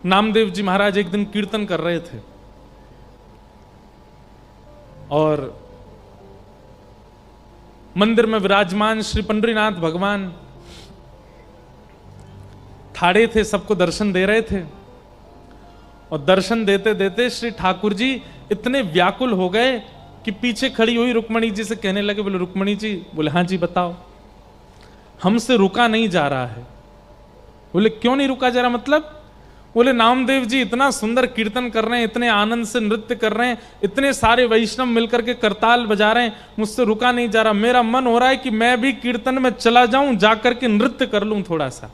नामदेव जी महाराज एक दिन कीर्तन कर रहे थे और मंदिर में विराजमान श्री पंडरीनाथ भगवान ठाड़े थे, सबको दर्शन दे रहे थे। और दर्शन देते देते श्री ठाकुर जी इतने व्याकुल हो गए कि पीछे खड़ी हुई रुक्मणी जी से कहने लगे, बोले रुक्मणी जी, बोले हाँ जी बताओ, हमसे रुका नहीं जा रहा है। बोले क्यों नहीं रुका जा रहा, मतलब? बोले नामदेव जी इतना सुंदर कीर्तन कर रहे हैं, इतने आनंद से नृत्य कर रहे हैं, इतने सारे वैष्णव मिलकर के करताल बजा रहे हैं, मुझसे रुका नहीं जा रहा। मेरा मन हो रहा है कि मैं भी कीर्तन में चला जाऊं, जाकर के नृत्य कर लूं थोड़ा सा।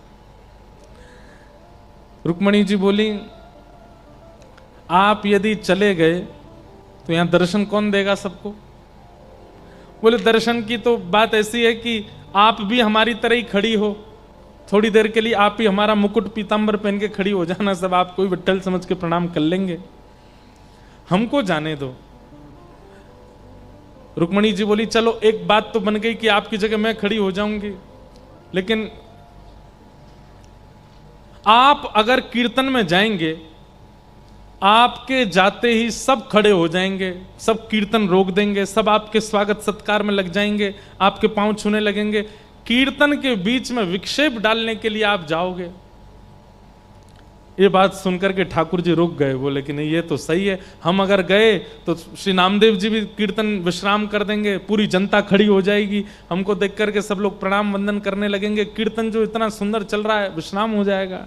रुक्मणी जी बोली, आप यदि चले गए तो यहां दर्शन कौन देगा सबको? बोले दर्शन की तो बात ऐसी है कि आप भी हमारी तरह ही खड़ी हो, थोड़ी देर के लिए आप ही हमारा मुकुट पीतांबर पहन के खड़ी हो जाना, सब आपको ही विट्ठल समझ के प्रणाम कर लेंगे, हमको जाने दो। रुक्मणी जी बोली चलो एक बात तो बन गई कि आपकी जगह मैं खड़ी हो जाऊंगी, लेकिन आप अगर कीर्तन में जाएंगे, आपके जाते ही सब खड़े हो जाएंगे, सब कीर्तन रोक देंगे, सब आपके स्वागत सत्कार में लग जाएंगे, आपके पांव छूने लगेंगे। कीर्तन के बीच में विक्षेप डालने के लिए आप जाओगे। ये बात सुनकर के ठाकुर जी रुक गए, बोले कि नहीं ये तो सही है, हम अगर गए तो श्री नामदेव जी भी कीर्तन विश्राम कर देंगे, पूरी जनता खड़ी हो जाएगी, हमको देख करके सब लोग प्रणाम वंदन करने लगेंगे, कीर्तन जो इतना सुंदर चल रहा है विश्राम हो जाएगा।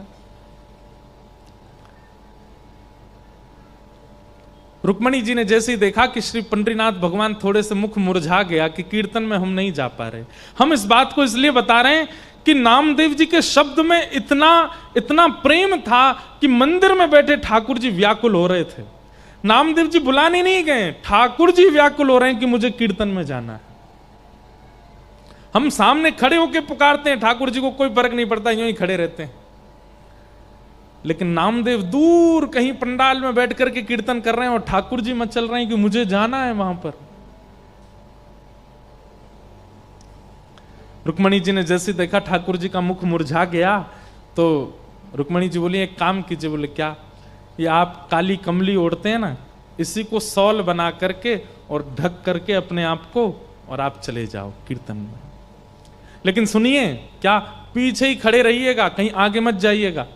रुक्मणी जी ने जैसे ही देखा कि श्री पंडरीनाथ भगवान थोड़े से मुख मुरझा गया कि कीर्तन में हम नहीं जा पा रहे। हम इस बात को इसलिए बता रहे हैं कि नामदेव जी के शब्द में इतना इतना प्रेम था कि मंदिर में बैठे ठाकुर जी व्याकुल हो रहे थे। नामदेव जी बुलाने नहीं गए, ठाकुर जी व्याकुल हो रहे हैं कि मुझे कीर्तन में जाना है। हम सामने खड़े होकर पुकारते हैं, ठाकुर जी को कोई फर्क नहीं पड़ता, यूं ही खड़े रहते हैं। लेकिन नामदेव दूर कहीं पंडाल में बैठ करके कीर्तन कर रहे हैं और ठाकुर जी मचल रहे हैं कि मुझे जाना है वहां पर। रुक्मणी जी ने जैसे देखा ठाकुर जी का मुख मुरझा गया तो रुक्मणी जी बोली एक काम कीजिए। बोले क्या? ये आप काली कमली ओढ़ते हैं ना, इसी को सौल बना करके और ढक करके अपने आप को और आप चले जाओ कीर्तन में। लेकिन सुनिए, क्या पीछे ही खड़े रहिएगा, कहीं आगे मत जाइएगा,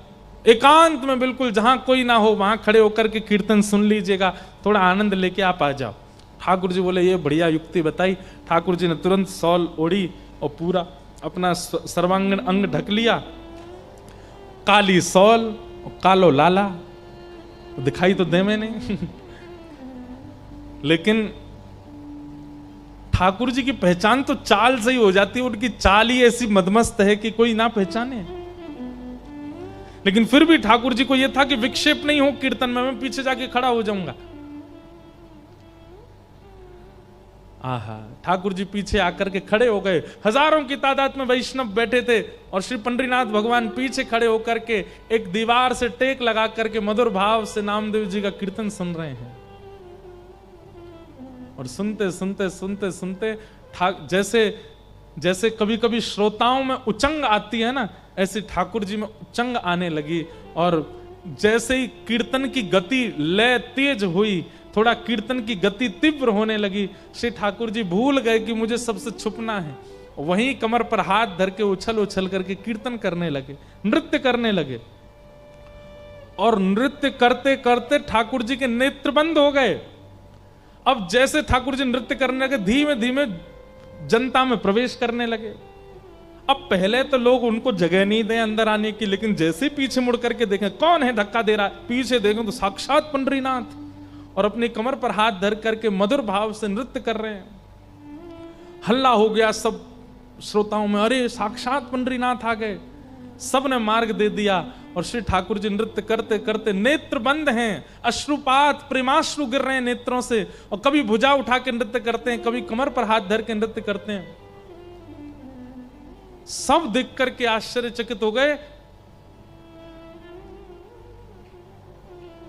एकांत में बिल्कुल जहां कोई ना हो वहां खड़े होकर के कीर्तन सुन लीजिएगा, थोड़ा आनंद लेके आप आ जाओ। ठाकुर जी बोले ये बढ़िया युक्ति बताई। ठाकुर जी ने तुरंत सौल ओढ़ी और पूरा अपना सर्वांगीण अंग ढक लिया। काली सौल और कालो लाला दिखाई तो दे मैंने लेकिन ठाकुर जी की पहचान तो चाल से ही हो जाती है, उनकी चाल ही ऐसी मदमस्त है कि कोई ना पहचाने। लेकिन फिर भी ठाकुर जी को यह था कि विक्षेप नहीं हो कीर्तन में, मैं पीछे जाके खड़ा हो जाऊंगा। आहा, ठाकुर जी पीछे आकर के खड़े हो गए। हजारों की तादाद में वैष्णव बैठे थे और श्री पंडरीनाथ भगवान पीछे खड़े होकर के एक दीवार से टेक लगा करके मधुर भाव से नामदेव जी का कीर्तन सुन रहे हैं। और सुनते सुनते सुनते सुनते जैसे जैसे कभी कभी श्रोताओं में उचंग आती है ना, ऐसी ठाकुर जी में उचंग आने लगी। और जैसे ही कीर्तन की गति लय तेज हुई, थोड़ा कीर्तन की गति तीव्र होने लगी, श्री ठाकुर जी भूल गए कि मुझे सबसे छुपना है। वहीं कमर पर हाथ धर के उछल उछल करके कीर्तन करने लगे, नृत्य करने लगे। और नृत्य करते करते ठाकुर जी के नेत्र बंद हो गए। अब जैसे ठाकुर जी नृत्य करने लगे, धीमे धीमे जनता में प्रवेश करने लगे। अब पहले तो लोग उनको जगह नहीं दें अंदर आने की, लेकिन जैसे पीछे मुड़ करके देखें कौन है धक्का दे रहा है, पीछे देखें तो साक्षात पंडरीनाथ, और अपनी कमर पर हाथ धर करके मधुर भाव से नृत्य कर रहे हैं। हल्ला हो गया सब श्रोताओं में, अरे साक्षात पंडरीनाथ आ गए। सब ने मार्ग दे दिया और श्री ठाकुर जी नृत्य करते करते नेत्र बंद हैं, अश्रुपात प्रेमाश्रु गिर रहे हैं नेत्रों से, और कभी भुजा उठा के नृत्य करते हैं, कभी कमर पर हाथ धर के नृत्य करते हैं। सब देख करके आश्चर्यचकित हो गए।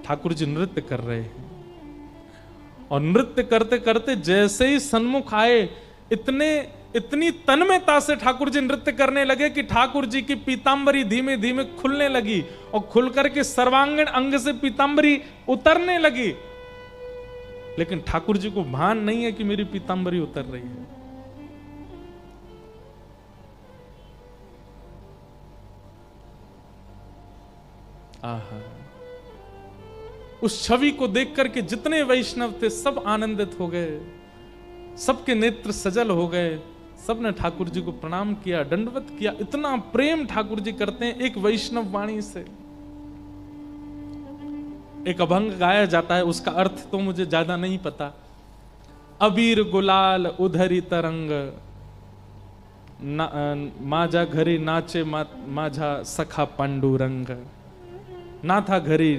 ठाकुर जी नृत्य कर रहे हैं और नृत्य करते करते जैसे ही सन्मुख आए, इतने इतनी तन्मयता से ठाकुर जी नृत्य करने लगे कि ठाकुर जी की पीतांबरी धीमे धीमे खुलने लगी और खुल करके सर्वांगीण अंग से पीतांबरी उतरने लगी। लेकिन ठाकुर जी को भान नहीं है कि मेरी पीतांबरी उतर रही है। आहा, उस छवि को देख करके जितने वैष्णव थे सब आनंदित हो गए, सबके नेत्र सजल हो गए, सबने ठाकुर जी को प्रणाम किया, दंडवत किया। इतना प्रेम ठाकुर जी करते हैं एक वैष्णव वाणी से। एक अभंग गाया जाता है, उसका अर्थ तो मुझे ज्यादा नहीं पता। अबीर गुलाल उधरी तरंग माझा घरी नाचे माझा सखा पांडुरंग, ना था घरी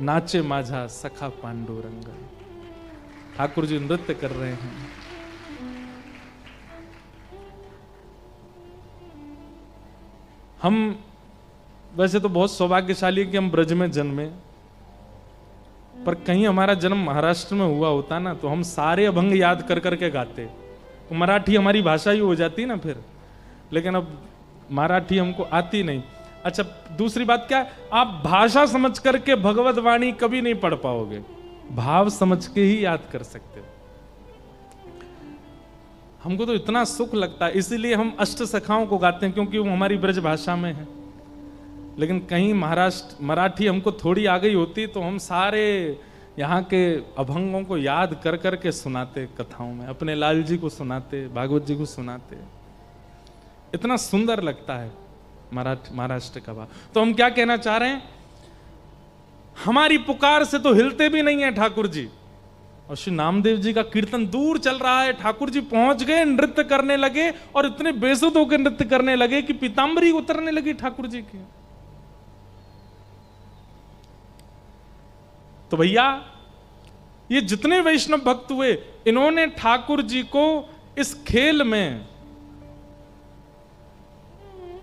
नाचे माझा सखा पांडुरंग। ठाकुर जी नृत्य कर रहे हैं। हम वैसे तो बहुत सौभाग्यशाली है कि हम ब्रज में जन्मे, पर कहीं हमारा जन्म महाराष्ट्र में हुआ होता ना तो हम सारे अभंग याद कर करके गाते, तो मराठी हमारी भाषा ही हो जाती ना फिर। लेकिन अब मराठी हमको आती नहीं। अच्छा, दूसरी बात क्या, आप भाषा समझ करके भगवत वाणी कभी नहीं पढ़ पाओगे, भाव समझ के ही याद कर सकते हो। हमको तो इतना सुख लगता है, इसीलिए हम अष्ट सखाओं को गाते हैं, क्योंकि वो हमारी ब्रज भाषा में है। लेकिन कहीं महाराष्ट्र मराठी हमको थोड़ी आ गई होती तो हम सारे यहाँ के अभंगों को याद कर करके सुनाते कथाओं में, अपने लाल जी को सुनाते, भागवत जी को सुनाते। इतना सुंदर लगता है महाराष्ट्र का भाव। तो हम क्या कहना चाह रहे हैं, हमारी पुकार से तो हिलते भी नहीं है ठाकुर जी। और श्री नामदेव जी का कीर्तन दूर चल रहा है, ठाकुर जी पहुंच गए, नृत्य करने लगे और इतने बेसुध होकर नृत्य करने लगे कि पीतांबरी उतरने लगी ठाकुर जी की। तो भैया, ये जितने वैष्णव भक्त हुए, इन्होंने ठाकुर जी को इस खेल में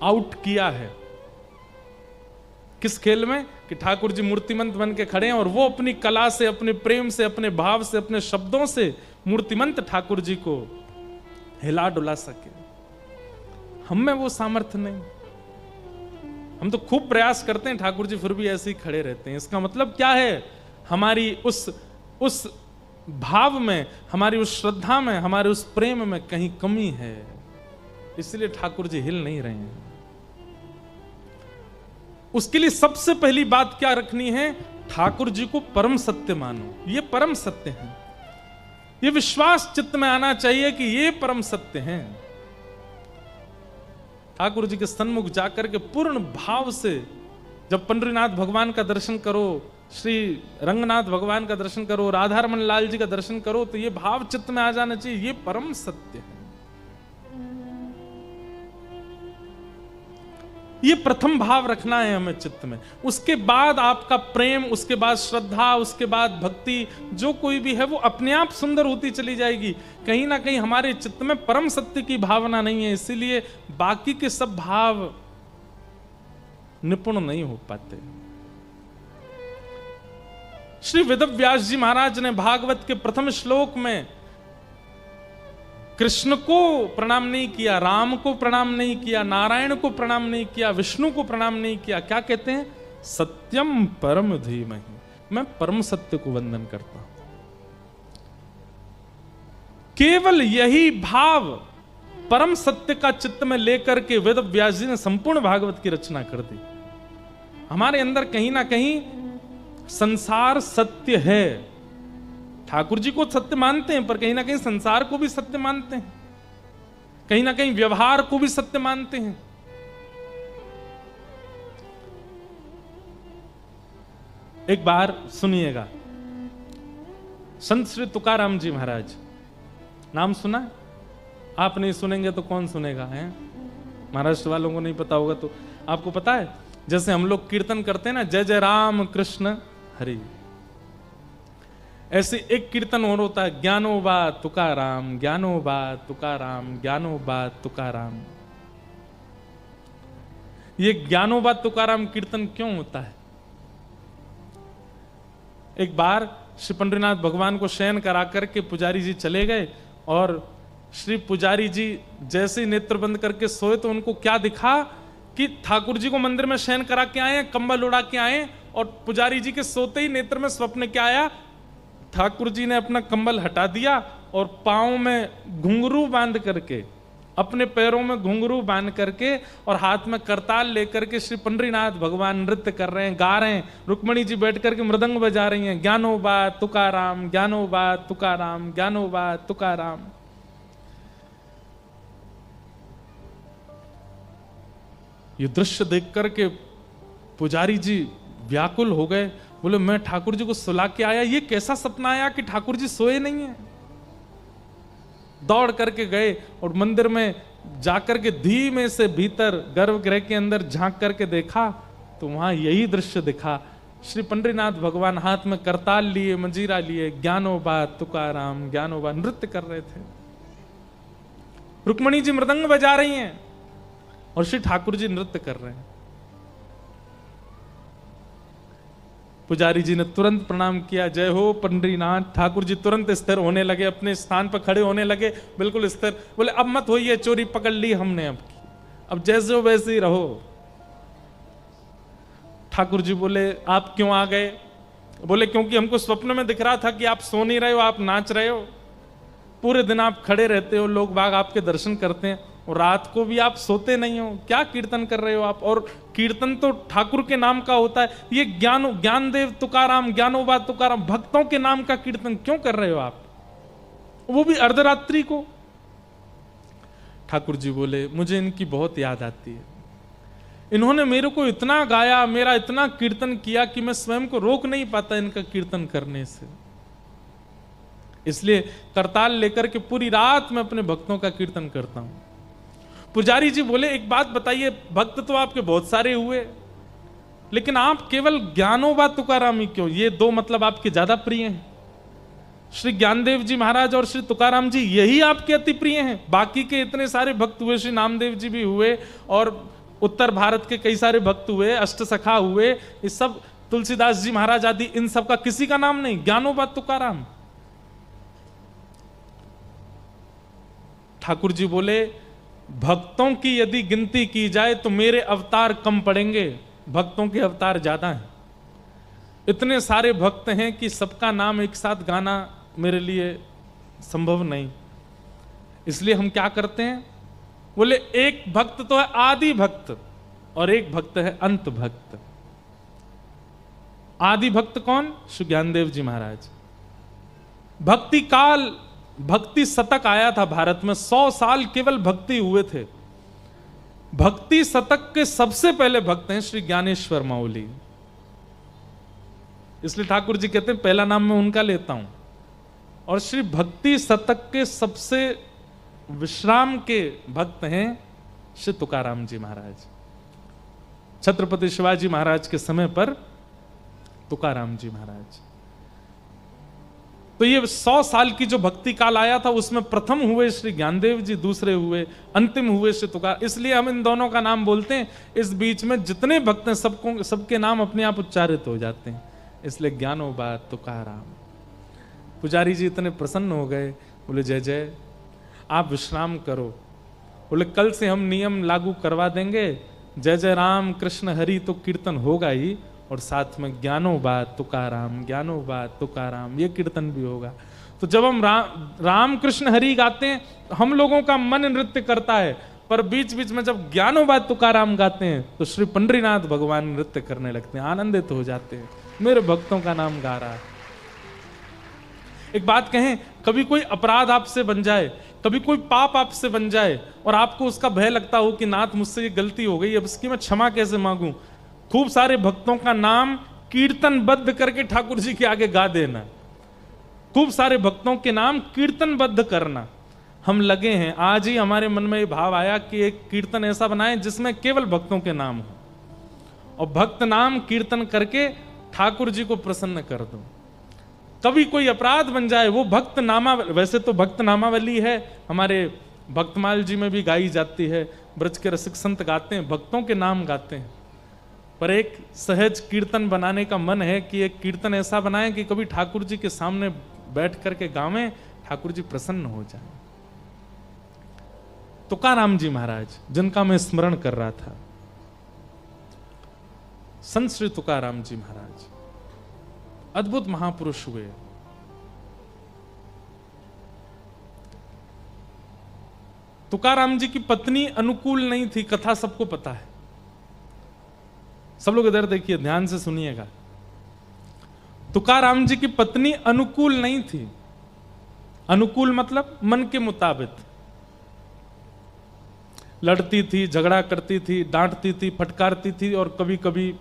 आउट किया है। किस खेल में? कि ठाकुर जी मूर्तिमंत बन के खड़े हैं और वो अपनी कला से, अपने प्रेम से, अपने भाव से, अपने शब्दों से मूर्तिमंत ठाकुर जी को हिला डुला सके। हम में वो सामर्थ्य नहीं। हम तो खूब प्रयास करते हैं, ठाकुर जी फिर भी ऐसे ही खड़े रहते हैं। इसका मतलब क्या है, हमारी उस भाव में, हमारी उस श्रद्धा में, हमारे उस प्रेम में कहीं कमी है, इसलिए ठाकुर जी हिल नहीं रहे हैं। उसके लिए सबसे पहली बात क्या रखनी है, ठाकुर जी को परम सत्य मानो। ये परम सत्य है, ये विश्वास चित्त में आना चाहिए कि ये परम सत्य हैं। ठाकुर जी के सन्मुख जाकर के पूर्ण भाव से जब पंडरीनाथ भगवान का दर्शन करो, श्री रंगनाथ भगवान का दर्शन करो, राधारमण लाल जी का दर्शन करो, तो ये भाव चित्त में आ जाना चाहिए, ये परम सत्य है। ये प्रथम भाव रखना है हमें चित्त में। उसके बाद आपका प्रेम, उसके बाद श्रद्धा, उसके बाद भक्ति, जो कोई भी है वो अपने आप सुंदर होती चली जाएगी। कहीं ना कहीं हमारे चित्त में परम सत्य की भावना नहीं है, इसीलिए बाकी के सब भाव निपुण नहीं हो पाते। श्री वेदव्यास जी महाराज ने भागवत के प्रथम श्लोक में कृष्ण को प्रणाम नहीं किया, राम को प्रणाम नहीं किया, नारायण को प्रणाम नहीं किया, विष्णु को प्रणाम नहीं किया। क्या कहते हैं? सत्यम परम धीमहि, मैं परम सत्य को वंदन करता हूं। केवल यही भाव परम सत्य का चित्त में लेकर के वेद व्यास जी ने संपूर्ण भागवत की रचना कर दी। हमारे अंदर कहीं ना कहीं संसार सत्य है, ठाकुर जी को सत्य मानते हैं, पर कहीं ना कहीं संसार को भी सत्य मानते हैं, कहीं ना कहीं व्यवहार को भी सत्य मानते हैं। एक बार सुनिएगा, संत श्री तुकाराम जी महाराज, नाम सुना? आप नहीं सुनेंगे तो कौन सुनेगा है? महाराष्ट्र वालों को नहीं पता होगा तो आपको पता है, जैसे हम लोग कीर्तन करते हैं ना, जय जय राम कृष्ण हरि, ऐसे एक कीर्तन और होता है, ज्ञानोबा तुकाराम, ज्ञानोबा तुकाराम, ज्ञानोबा तुकाराम। ये ज्ञानोबा तुकाराम कीर्तन क्यों होता है? एक बार श्री पंडरीनाथ भगवान को शयन करा करके पुजारी जी चले गए और श्री पुजारी जी जैसे ही नेत्र बंद करके सोए तो उनको क्या दिखा कि ठाकुर जी को मंदिर में शयन करा के आए, कंबल उड़ा के आए, और पुजारी जी के सोते ही नेत्र में स्वप्न क्या आया, ठाकुर जी ने अपना कंबल हटा दिया और पांव में घुंघरू बांध करके, अपने पैरों में घुंघरू बांध करके और हाथ में करताल लेकर के श्री पंडरीनाथ भगवान नृत्य कर रहे हैं, गा रहे हैं। रुक्मणी जी बैठ करके मृदंग बजा रही हैं, ज्ञानोबा तुकाराम, ज्ञानोबा तुकाराम, ज्ञानोबा तुकाराम। ये दृश्य देख करके पुजारी जी व्याकुल हो गए, बोले मैं ठाकुर जी को सुला के आया, ये कैसा सपना आया कि ठाकुर जी सोए नहीं है। दौड़ करके गए और मंदिर में जाकर के धीमे से भीतर गर्भगृह के अंदर झांक करके देखा तो वहां यही दृश्य दिखा। श्री पंडरीनाथ भगवान हाथ में करताल लिए, मंजीरा लिए, ज्ञानोबा तुकाराम, ज्ञानोबा नृत्य कर रहे थे। रुक्मणी जी मृदंग बजा रही हैं और श्री ठाकुर जी नृत्य कर रहे हैं। पुजारी जी ने तुरंत प्रणाम किया, जय हो पंडरीनाथ। ठाकुर जी तुरंत स्थिर होने लगे, अपने स्थान पर खड़े होने लगे, बिल्कुल स्थिर। बोले अब मत होइए, चोरी पकड़ ली हमने, अब जैसे हो वैसे ही रहो। ठाकुर जी बोले आप क्यों आ गए? बोले क्योंकि हमको स्वप्न में दिख रहा था कि आप सो नहीं रहे हो, आप नाच रहे हो। पूरे दिन आप खड़े रहते हो, लोग बाग आपके दर्शन करते हैं, और रात को भी आप सोते नहीं हो, क्या कीर्तन कर रहे हो आप? और कीर्तन तो ठाकुर के नाम का होता है, ये ज्ञानदेव तुकाराम, ज्ञानोबा तुकाराम, भक्तों के नाम का कीर्तन क्यों कर रहे हो आप, वो भी अर्धरात्रि को? ठाकुर जी बोले मुझे इनकी बहुत याद आती है, इन्होंने मेरे को इतना गाया, मेरा इतना कीर्तन किया कि मैं स्वयं को रोक नहीं पाता इनका कीर्तन करने से, इसलिए करताल लेकर के पूरी रात मैं अपने भक्तों का कीर्तन करता हूं। पुजारी जी बोले एक बात बताइए, भक्त तो आपके बहुत सारे हुए, लेकिन आप केवल ज्ञानोबा तुकाराम ही क्यों? ये दो मतलब आपके ज्यादा प्रिय हैं। श्री ज्ञानदेव जी महाराज और श्री तुकाराम जी यही आपके अति प्रिय हैं। बाकी के इतने सारे भक्त हुए, श्री नामदेव जी भी हुए और उत्तर भारत के कई सारे भक्त हुए, अष्टसखा हुए, ये सब तुलसीदास जी महाराज आदि, इन सब का किसी का नाम नहीं, ज्ञानोबा तुकाराम। ठाकुर जी बोले भक्तों की यदि गिनती की जाए तो मेरे अवतार कम पड़ेंगे, भक्तों के अवतार ज्यादा हैं। इतने सारे भक्त हैं कि सबका नाम एक साथ गाना मेरे लिए संभव नहीं, इसलिए हम क्या करते हैं? बोले एक भक्त तो है आदि भक्त और एक भक्त है अंत भक्त। आदि भक्त कौन? श्री ज्ञानदेव जी महाराज। भक्ति काल, भक्ति शतक आया था भारत में, 100 साल केवल भक्ति हुए थे। भक्ति शतक के सबसे पहले भक्त हैं श्री ज्ञानेश्वर माउली, इसलिए ठाकुर जी कहते हैं पहला नाम मैं उनका लेता हूं। और श्री भक्ति शतक के सबसे विश्राम के भक्त हैं श्री तुकाराम जी महाराज। छत्रपति शिवाजी महाराज के समय पर तुकाराम जी महाराज। तो ये 100 साल की जो भक्ति काल आया था उसमें प्रथम हुए श्री ज्ञानदेव जी, दूसरे हुए, अंतिम हुए श्री तुकार। इसलिए हम इन दोनों का नाम बोलते हैं। इस बीच में जितने भक्त हैं सबको, सबके नाम अपने आप उच्चारित हो जाते हैं, इसलिए ज्ञानोबा तुकाराम। पुजारी जी इतने प्रसन्न हो गए, बोले जय जय, आप विश्राम करो। बोले कल से हम नियम लागू करवा देंगे, जय जय राम कृष्ण हरि तो कीर्तन होगा ही, और साथ में ज्ञानोबा तुकाराम, ज्ञानोबा तुकाराम ये कीर्तन भी होगा। तो जब हम राम कृष्ण हरि गाते हैं, हम लोगों का मन नृत्य करता है, पर बीच बीच में जब ज्ञानोबा तुकाराम गाते हैं तो श्री पंडरीनाथ भगवान नृत्य करने लगते हैं, आनंदित हो जाते हैं, मेरे भक्तों का नाम गा रहा है। एक बात कहें, कभी कोई अपराध आपसे बन जाए, कभी कोई पाप आपसे बन जाए और आपको उसका भय लगता हो कि नाथ मुझसे ये गलती हो गई, अब इसकी मैं क्षमा कैसे मांगूं, खूब सारे भक्तों का नाम कीर्तनबद्ध करके ठाकुर जी के आगे गा देना, खूब सारे भक्तों के नाम कीर्तनबद्ध करना। हम लगे हैं, आज ही हमारे मन में ये भाव आया कि एक कीर्तन ऐसा बनाएं जिसमें केवल भक्तों के नाम हो, और भक्त नाम कीर्तन करके ठाकुर जी को प्रसन्न कर दो। कभी कोई अपराध बन जाए, वो भक्त नामा, वैसे तो भक्त नामावली है हमारे भक्तमाल जी में भी गाई जाती है, ब्रज के रसिक संत गाते हैं, भक्तों के नाम गाते हैं, पर एक सहज कीर्तन बनाने का मन है कि एक कीर्तन ऐसा बनाएं कि कभी ठाकुर जी के सामने बैठ करके गावें, ठाकुर जी प्रसन्न हो जाए। तुकाराम जी महाराज, जिनका मैं स्मरण कर रहा था, संत श्री तुकाराम जी महाराज अद्भुत महापुरुष हुए। तुकाराम जी की पत्नी अनुकूल नहीं थी, कथा सबको पता है। सब लोग इधर देखिए, ध्यान से सुनिएगा। तुकाराम जी की पत्नी अनुकूल नहीं थी। अनुकूल मतलब मन के मुताबिक। लड़ती थी, झगड़ा करती थी, डांटती थी, फटकारती थी, और कभी कभी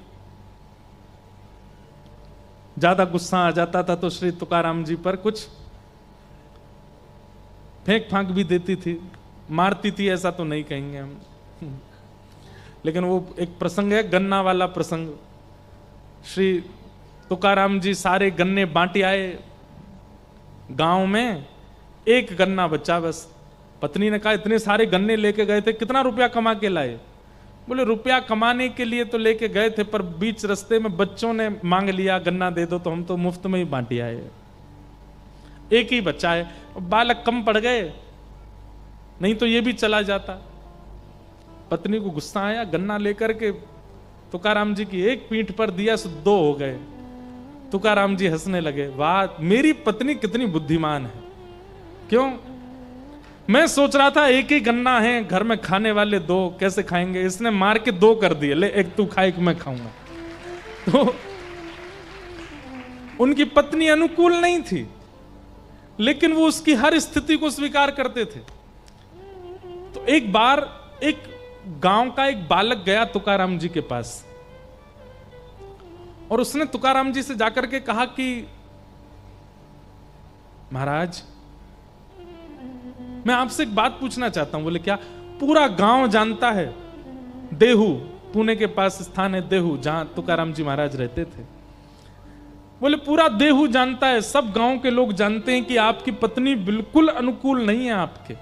ज्यादा गुस्सा आ जाता था तो श्री तुकाराम जी पर कुछ फेंक फांक भी देती थी। मारती थी ऐसा तो नहीं कहेंगे हम, लेकिन वो एक प्रसंग है, गन्ना वाला प्रसंग। श्री तुकाराम जी सारे गन्ने बांटे आए गांव में, एक गन्ना बचा बस। पत्नी ने कहा इतने सारे गन्ने लेके गए थे, कितना रुपया कमा के लाए? बोले रुपया कमाने के लिए तो लेके गए थे, पर बीच रास्ते में बच्चों ने मांग लिया गन्ना दे दो, तो हम तो मुफ्त में ही बांटी आए। एक ही बच्चा है, बालक कम पड़ गए, नहीं तो ये भी चला जाता। पत्नी को गुस्सा आया, गन्ना लेकर के तुकाराम जी की एक पीठ पर दिया, सो दो हो गए। तुकाराम जी हंसने लगे, वाह मेरी पत्नी कितनी बुद्धिमान है। क्यों? मैं सोच रहा था एक ही गन्ना है, घर में खाने वाले दो, कैसे खाएंगे? इसने मार के दो कर दिए, ले एक तू खाए, एक मैं खाऊंगा। तो उनकी पत्नी अनुकूल नहीं थी, लेकिन वो उसकी हर स्थिति को स्वीकार करते थे। तो एक बार एक गांव का एक बालक गया तुकाराम जी के पास, और उसने तुकाराम जी से जाकर के कहा कि महाराज मैं आपसे एक बात पूछना चाहता हूं। बोले क्या? पूरा गांव जानता है, देहू पुणे के पास स्थान है देहू, जहां तुकाराम जी महाराज रहते थे। बोले पूरा देहू जानता है, सब गांव के लोग जानते हैं कि आपकी पत्नी बिल्कुल अनुकूल नहीं है आपके,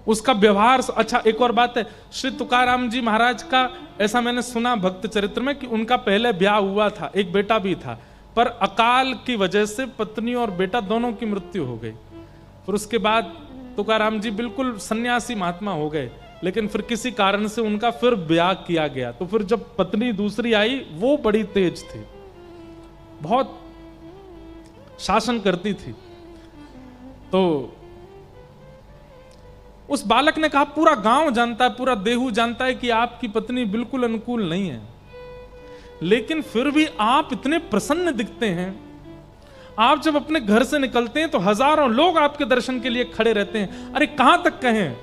उसका व्यवहार। अच्छा एक और बात है, श्री तुकाराम जी महाराज का ऐसा मैंने सुना भक्त चरित्र में कि उनका पहले ब्याह हुआ था, एक बेटा भी था, पर अकाल की वजह से पत्नी और बेटा दोनों की मृत्यु हो गई। फिर उसके बाद तुकाराम जी बिल्कुल सन्यासी महात्मा हो गए, लेकिन फिर किसी कारण से उनका फिर ब्याह किया गया। तो फिर जब पत्नी दूसरी आई, वो बड़ी तेज थी, बहुत शासन करती थी। तो उस बालक ने कहा पूरा गांव जानता है, पूरा देहू जानता है कि आपकी पत्नी बिल्कुल अनुकूल नहीं है, लेकिन फिर भी आप इतने प्रसन्न दिखते हैं। आप जब अपने घर से निकलते हैं तो हजारों लोग आपके दर्शन के लिए खड़े रहते हैं। अरे कहां तक कहें,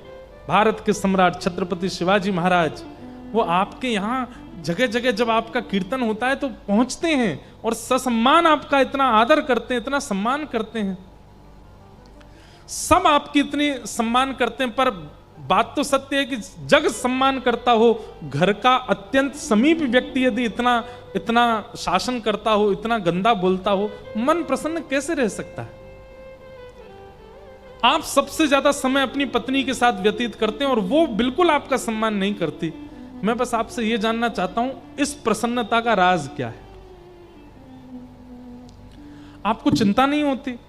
भारत के सम्राट छत्रपति शिवाजी महाराज, वो आपके यहां जगह जगह जब आपका कीर्तन होता है तो पहुंचते हैं और ससम्मान आपका इतना आदर करते हैं, इतना सम्मान करते हैं। सब आपकी इतनी सम्मान करते हैं, पर बात तो सत्य है कि जग सम्मान करता हो, घर का अत्यंत समीप व्यक्ति यदि इतना इतना शासन करता हो, इतना गंदा बोलता हो, मन प्रसन्न कैसे रह सकता है? आप सबसे ज्यादा समय अपनी पत्नी के साथ व्यतीत करते हैं और वो बिल्कुल आपका सम्मान नहीं करती। मैं बस आपसे यह जानना चाहता हूं, इस प्रसन्नता का राज क्या है? आपको चिंता नहीं होती,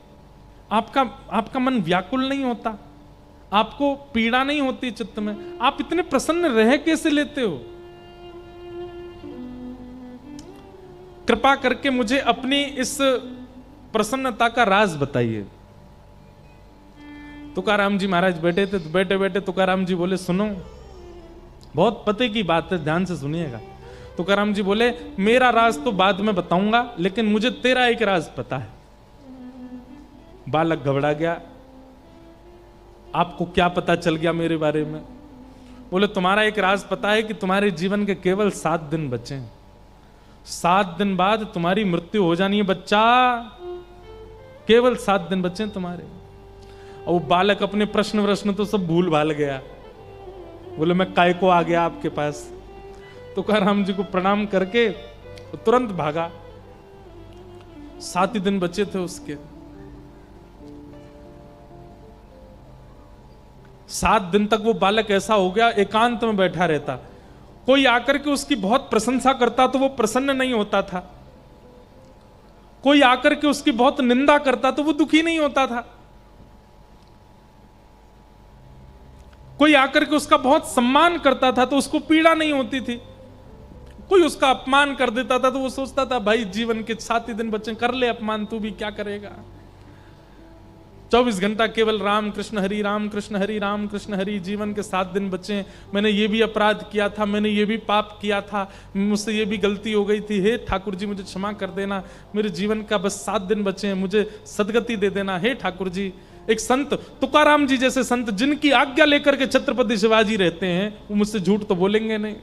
आपका मन व्याकुल नहीं होता, आपको पीड़ा नहीं होती चित्त में, आप इतने प्रसन्न रह कैसे लेते हो? कृपा करके मुझे अपनी इस प्रसन्नता का राज बताइए। तुकाराम जी महाराज बैठे थे, तो बैठे बैठे तुकाराम जी बोले सुनो, बहुत पते की बात है, ध्यान से सुनिएगा। तुकाराम जी बोले मेरा राज तो बाद में बताऊंगा, लेकिन मुझे तेरा एक राज पता है। बालक घबरा गया, आपको क्या पता चल गया मेरे बारे में? बोले तुम्हारा एक राज पता है कि तुम्हारे जीवन के केवल 7 दिन बचे हैं, 7 दिन बाद तुम्हारी मृत्यु हो जानी है बच्चा, केवल 7 दिन बचे हैं तुम्हारे। और वो बालक अपने प्रश्न तो सब भूल भाल गया। बोले मैं काय को आ गया आपके पास? तुकाराम जी को प्रणाम करके तो तुरंत भागा। 7 ही दिन बचे थे उसके। 7 दिन तक वो बालक ऐसा हो गया, एकांत में बैठा रहता। कोई आकर के उसकी बहुत प्रशंसा करता तो वो प्रसन्न नहीं होता था, कोई आकर के उसकी बहुत निंदा करता तो वो दुखी नहीं होता था। कोई आकर के उसका बहुत सम्मान करता था तो उसको पीड़ा नहीं होती थी, कोई उसका अपमान कर देता था तो वो सोचता था भाई जीवन के 7 ही दिन बचे, कर ले अपमान, तू भी क्या करेगा। 24 घंटा केवल राम कृष्ण हरि राम कृष्ण हरि राम कृष्ण हरि, जीवन के 7 दिन बचे, मैंने ये भी अपराध किया था, मैंने ये भी पाप किया था, मुझसे ये भी गलती हो गई थी, हे ठाकुर जी मुझे क्षमा कर देना, मेरे जीवन का बस 7 दिन बचे हैं, मुझे सदगति दे देना हे ठाकुर जी। एक संत तुकाराम जी जैसे संत जिनकी आज्ञा लेकर के छत्रपति शिवाजी रहते हैं, वो मुझसे झूठ तो बोलेंगे नहीं।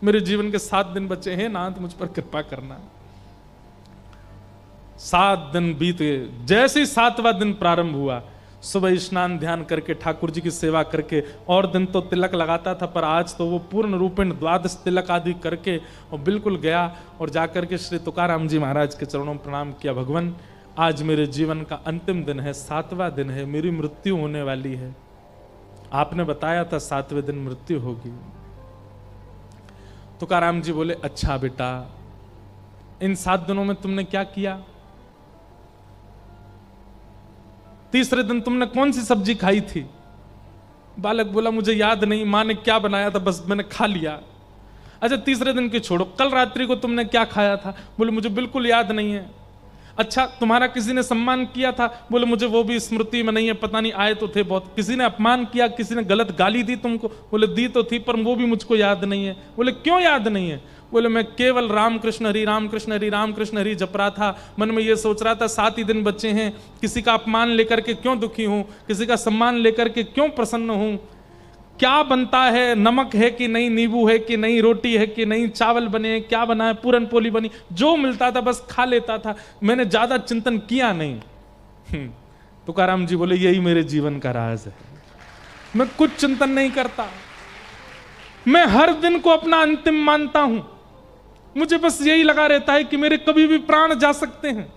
मेरे जीवन के 7 दिन बचे हैं, नाथ मुझ पर कृपा करना। 7 दिन बीत गए, जैसे ही 7वां दिन प्रारंभ हुआ, सुबह स्नान ध्यान करके ठाकुर जी की सेवा करके, और दिन तो तिलक लगाता था पर आज तो वो पूर्ण रूपेण द्वादश तिलक आदि करके और बिल्कुल गया और जाकर के श्री तुकाराम जी महाराज के चरणों में प्रणाम किया। भगवान आज मेरे जीवन का अंतिम दिन है, 7वां दिन है, मेरी मृत्यु होने वाली है, आपने बताया था 7वें दिन मृत्यु होगी। तुकाराम जी बोले अच्छा बेटा, इन 7 दिनों में तुमने क्या किया? तीसरे दिन तुमने कौन सी सब्जी खाई थी? बालक बोला मुझे याद नहीं, माँ ने क्या बनाया था बस मैंने खा लिया। अच्छा तीसरे दिन की छोड़ो, कल रात्रि को तुमने क्या खाया था? बोले मुझे बिल्कुल याद नहीं है। अच्छा तुम्हारा किसी ने सम्मान किया था? बोले मुझे वो भी स्मृति में नहीं है, पता नहीं आए तो थे बहुत। किसी ने अपमान किया, किसी ने गलत गाली दी तुमको? बोले दी तो थी पर वो भी मुझको याद नहीं है। बोले क्यों याद नहीं है? बोले मैं केवल राम कृष्ण हरि राम कृष्ण हरि राम कृष्ण हरि जप रहा था, मन में ये सोच रहा था 7 ही दिन बच्चे हैं, किसी का अपमान लेकर के क्यों दुखी हूं, किसी का सम्मान लेकर के क्यों प्रसन्न हूं, क्या बनता है, नमक है कि नहीं, नींबू है कि नहीं, रोटी है कि नहीं, चावल बने हैं, क्या बना है, पूरन पोली बनी, जो मिलता था बस खा लेता था, मैंने ज्यादा चिंतन किया नहीं। तुकाराम जी बोले यही मेरे जीवन का राज है, मैं कुछ चिंतन नहीं करता, मैं हर दिन को अपना अंतिम मानता हूं, मुझे बस यही लगा रहता है कि मेरे कभी भी प्राण जा सकते हैं,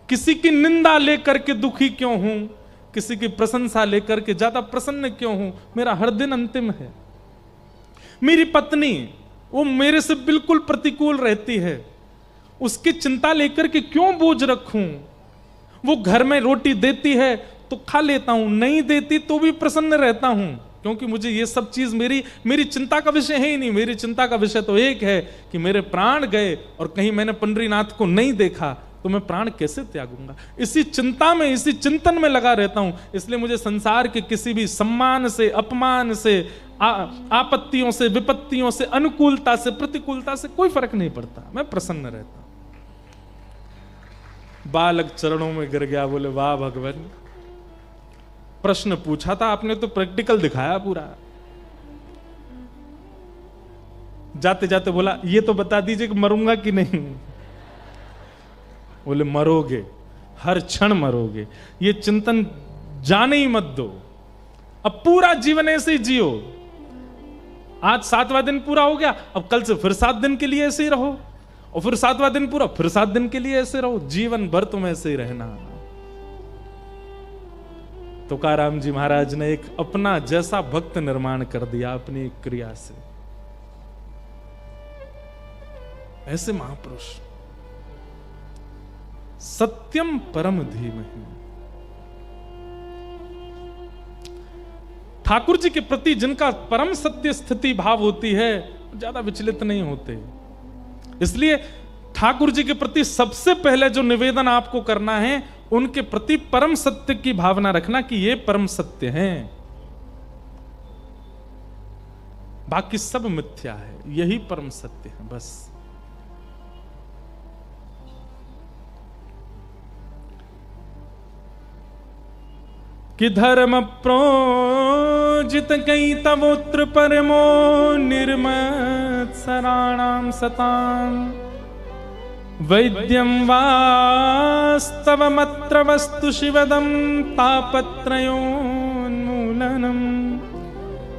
किसी की निंदा लेकर के दुखी क्यों हूं, किसी की प्रशंसा लेकर के ज्यादा प्रसन्न क्यों हूं, मेरा हर दिन अंतिम है। मेरी पत्नी वो मेरे से बिल्कुल प्रतिकूल रहती है, उसकी चिंता लेकर के क्यों बोझ रखूं, वो घर में रोटी देती है तो खा लेता हूं, नहीं देती तो भी प्रसन्न रहता हूं, क्योंकि मुझे ये सब चीज मेरी चिंता का विषय है ही नहीं। मेरी चिंता का विषय तो एक है कि मेरे प्राण गए और कहीं मैंने पंडरीनाथ को नहीं देखा तो मैं प्राण कैसे त्यागूंगा। इसी चिंता में, इसी चिंतन में लगा रहता हूं। इसलिए मुझे संसार के किसी भी सम्मान से, अपमान से, आपत्तियों से, विपत्तियों से, अनुकूलता से, प्रतिकूलता से कोई फर्क नहीं पड़ता, मैं प्रसन्न रहता हूं। बालक चरणों में गिर गया, बोले वाह भगवान, प्रश्न पूछा था आपने तो प्रैक्टिकल दिखाया पूरा। जाते जाते बोला ये तो बता दीजिए कि मरूंगा कि नहीं? बोले मरोगे, हर क्षण मरोगे, ये चिंतन जाने ही मत दो, अब पूरा जीवन ऐसे ही जियो। आज 7वां दिन पूरा हो गया, अब कल से फिर 7 दिन के लिए ऐसे ही रहो, और फिर 7वां दिन पूरा, फिर 7 दिन के लिए ऐसे रहो, जीवन भर तुम ऐसे ही रहना। तुकाराम जी महाराज ने एक अपना जैसा भक्त निर्माण कर दिया अपनी क्रिया से। ऐसे महापुरुष, सत्यम परम धीमहि। ठाकुर जी के प्रति जिनका परम सत्य स्थिति भाव होती है, ज्यादा विचलित नहीं होते। इसलिए ठाकुर जी के प्रति सबसे पहले जो निवेदन आपको करना है, उनके प्रति परम सत्य की भावना रखना कि ये परम सत्य हैं, बाकी सब मिथ्या है, यही परम सत्य है बस। कि धर्म प्रोजित कई तवोत्र परमो निर्मत्सराणाम सताम वैद्यं वास्तवमत्र वस्तु शिवदं तापत्रयोन्मूलनम्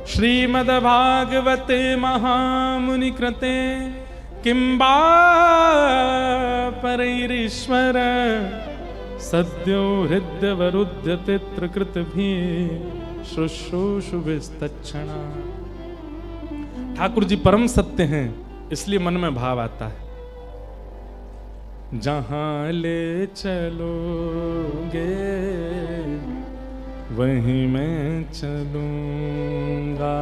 श्रीमद्भागवते महामुनिकृते किं वा परैरीश्वर सद्यो हृदयवरुध्यते त्रिकृतभिः शुश्रूषुभिस्तच्छणा। ठाकुर जी परम सत्य हैं, इसलिए मन में भाव आता है, जहां ले चलोगे वहीं मैं चलूँगा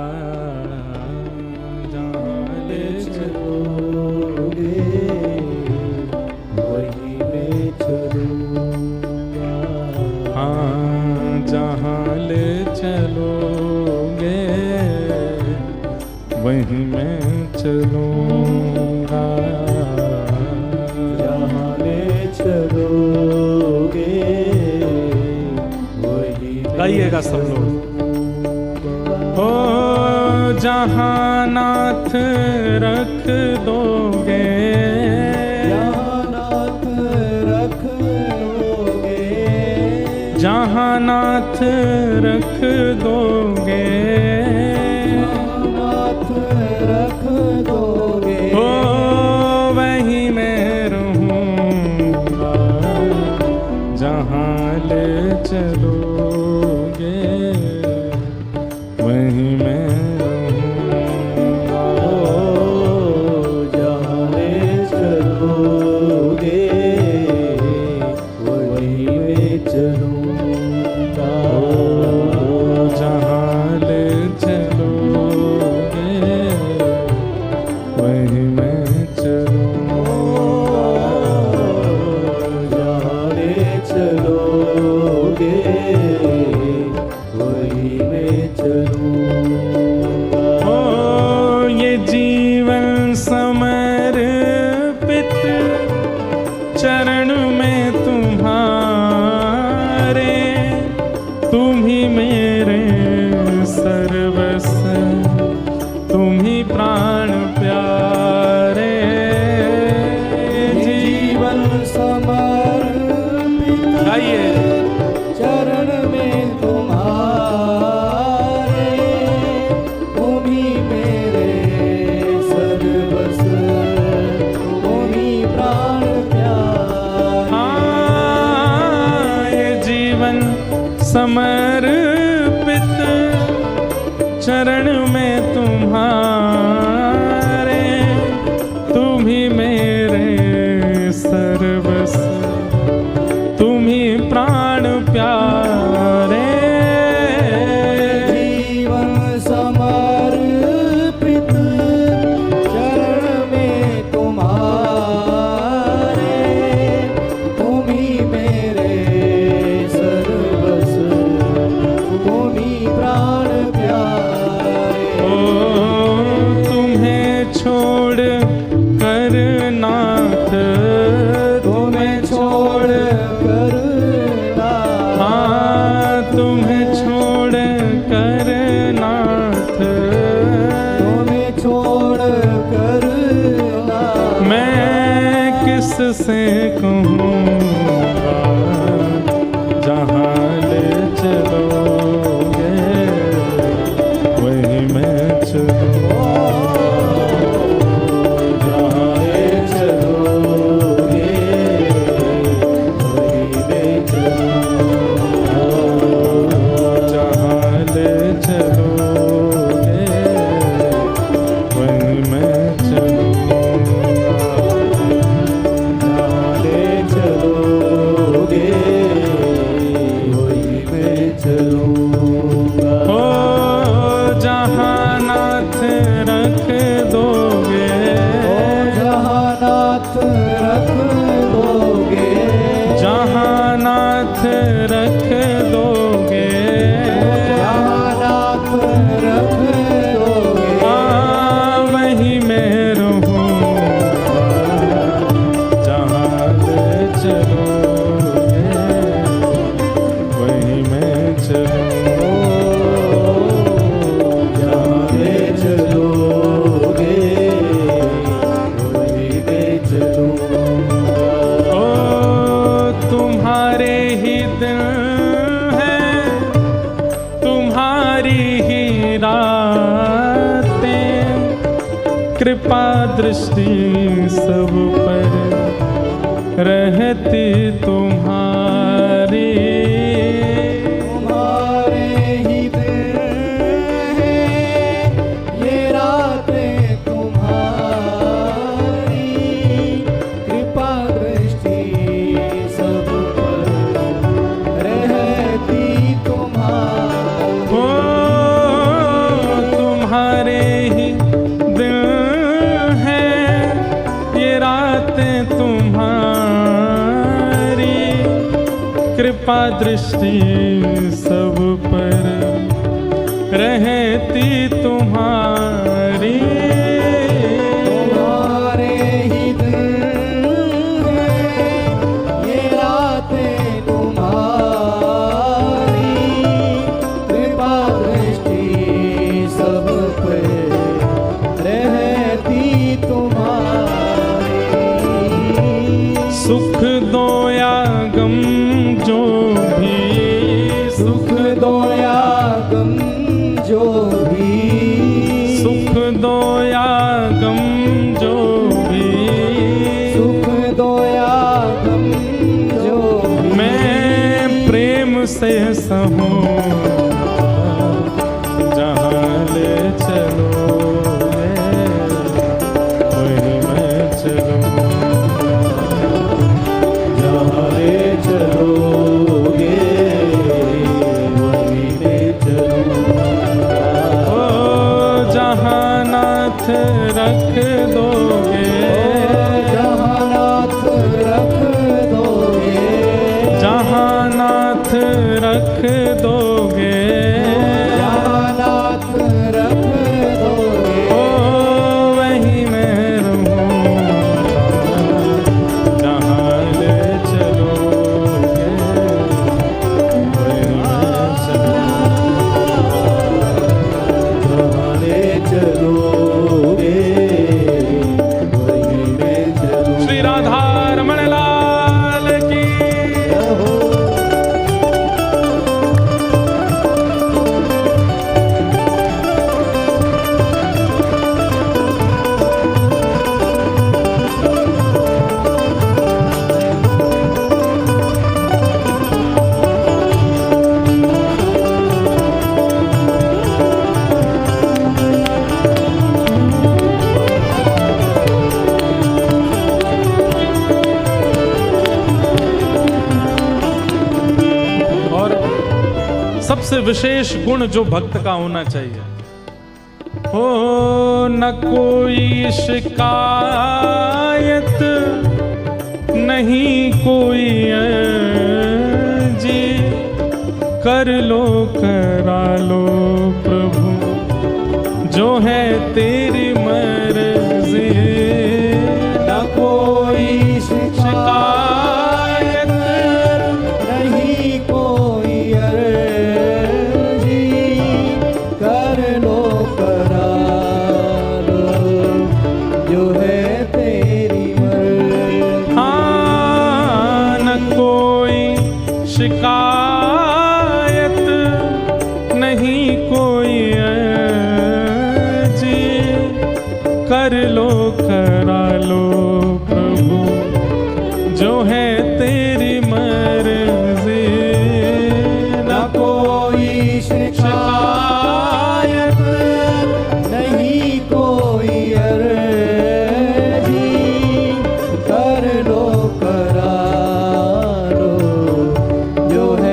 जहाँ ले चलोगे वहीं मैं चलूँगा। हाँ जहाँ ले चलोगे वहीं मैं चलूँगा। जहाँ ले चलोगे वहीं गाइएगा सब लोग। ओ जहाँ नाथ रख दोगे, जहाँ नाथ रख लोगे, जहाँ नाथ रख दोगे, नाथ रख दोगे, ओ वहीं मैं रहूँगा जहाँ ले चलोगे वहीं मैं रहूँगा। जहाँ ले चलोगे वहीं मैं चलूँगा। जहाँ ले चलोगे वहीं मैं चलूँगा। जहाँ ले चलोगे वहीं मैं चलूँगा। ओ ये जीवन समर्पित चरण में तुम्हारे, तुम ही मेरे सर्वस्व, तुम ही प्राण प्यारे। जीवन समर्पित गाइए। चरण में तुम्हारे, तुम ही मेरे सर्वस्व, तुम ही प्राण प्यारे। हाँ ये जीवन समर्पित चरण में तुम्हारे, तुम ही मेरे सर्वस्व, तुम ही प्राण प्यारे। जीवन समर्पित चरण में तुम्हारे, तुम ही मेरे सर्वस्व, तुम ही प्राण प्यारे। ओ तुम्हें छोड़ कर नाथ, तुम्हें छोड़ कर हाँ तुम्हें छोड़ कर नाथ, तुम्हें छोड़ कर मैं किस से कहूँगा जहाँ ले चलोगे वहीं मैं चलूँगा। जहाँ ले चलोगे वहीं मैं चलूँगा। जहाँ ले चलोगे वहीं मैं चलूँगा। जहाँ ले चलोगे वहीं मैं चलूँगा। ओ जहाँ नाथ रख दोगे, जहाँ नाथ रख दोगे, जहाँ नाथ रख दोगे, जहाँ नाथ रख दोगे, हाँ वहीं मैं रहूँगा जहाँ ले चलोगे वहीं मैं चलूँगा। जहाँ ले चलोगे वहीं मैं चलूँगा। ओ तुम्हारे ही दिल है, तुम्हारी ही रातें, कृपा दृष्टि सब पर रहती तुम्हारी। तुम्हारे ही दिल है ये रातें तुम्हारी, कृपा दृष्टि सब पर रहती तुम्हारी। कृपा दृष्टि सब पर रहती तुम्हारी। तुम्हारे ही दिन है, ये रातें तुम्हारी, कृपा दृष्टि सब पे रहती तुम्हारी। सुख दो या गम जो भी, सुख दो या गम जो भी, सुख दो या गम जो भी, सुख दो या गम जो भी, मैं प्रेम से सहूं जहाँ ले चलोगे वहीं मैं चलूं। जहाँ ले चलोगे वहीं ले चलूँगा। ओ जहाँ नाथ रख दोगे, जहाँ नाथ रख दोगे, जहाँ नाथ रख दोगे, जहाँ नाथ रख दोगे, ओ वहीं मैं रहूँगा जहाँ ले चलोगे वहीं मैं चलूँगा। जहाँ ले चलोगे वहीं मैं चलूँगा। श्री राधा रमण लाल की। और सबसे विशेष गुण जो भक्त का होना चाहिए, हो न कोई शिकायत नहीं कोई अर्जी, कर लो करा लो प्रभु जो है तेरी मर्जी। न कोई शिकायत नहीं कोई अर्जी, कर लो करा लो जो है तेरी मर्जी। हाँ न कोई शिकायत नहीं कोई अर्जी, कर लो करा लो प्रभु जो है तेरी मर्जी। न कोई शिकायत नहीं कोई अर्जी, कर लो करा लो जो है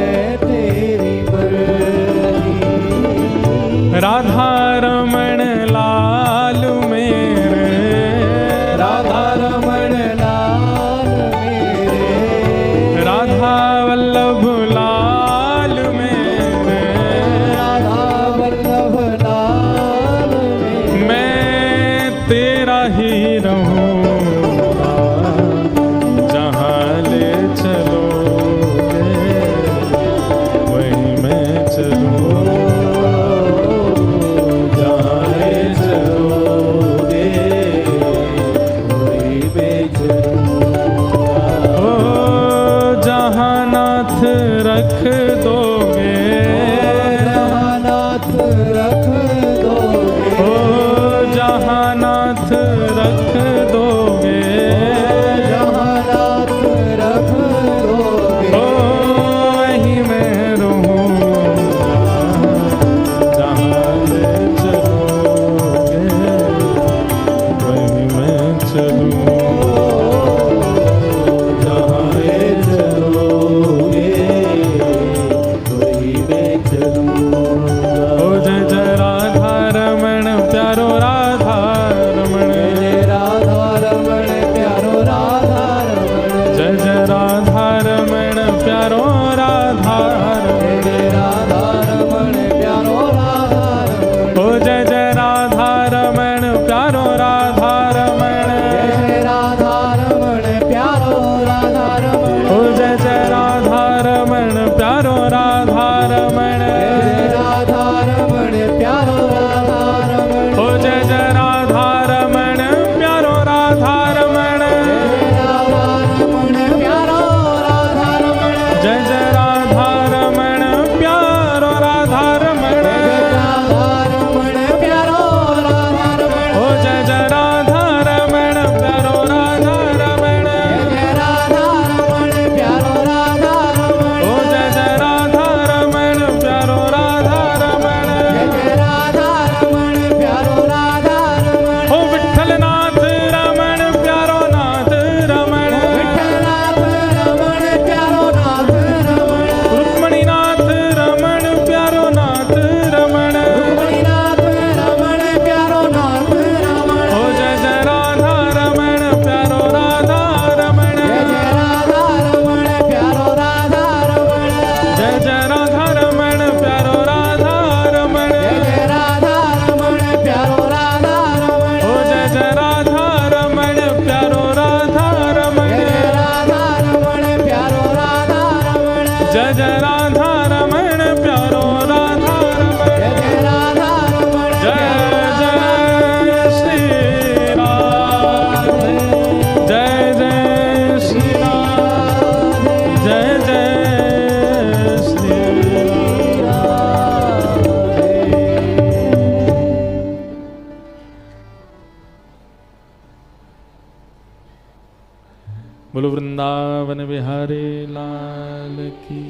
बिहारी लाल की।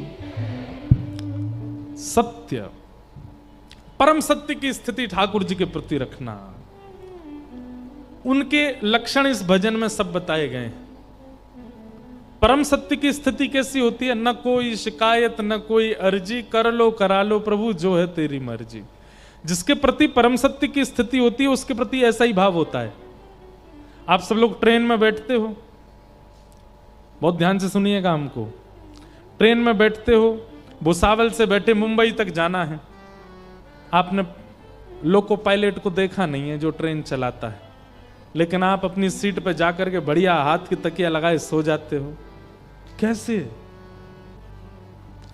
सत्य, परम सत्य की स्थिति ठाकुर जी के प्रति रखना, उनके लक्षण इस भजन में सब बताए गए हैं। परम सत्य की स्थिति कैसी होती है? न कोई शिकायत न कोई अर्जी, कर लो करा लो प्रभु जो है तेरी मर्जी। जिसके प्रति परम सत्य की स्थिति होती है उसके प्रति ऐसा ही भाव होता है। आप सब लोग ट्रेन में बैठते हो, बहुत ध्यान से सुनिएगा हमको। ट्रेन में बैठते हो, भुसावल से बैठे मुंबई तक जाना है। आपने लोको पायलट को देखा नहीं है जो ट्रेन चलाता है, लेकिन आप अपनी सीट पर जाकर के बढ़िया हाथ की तकिया लगाए सो जाते हो। कैसे?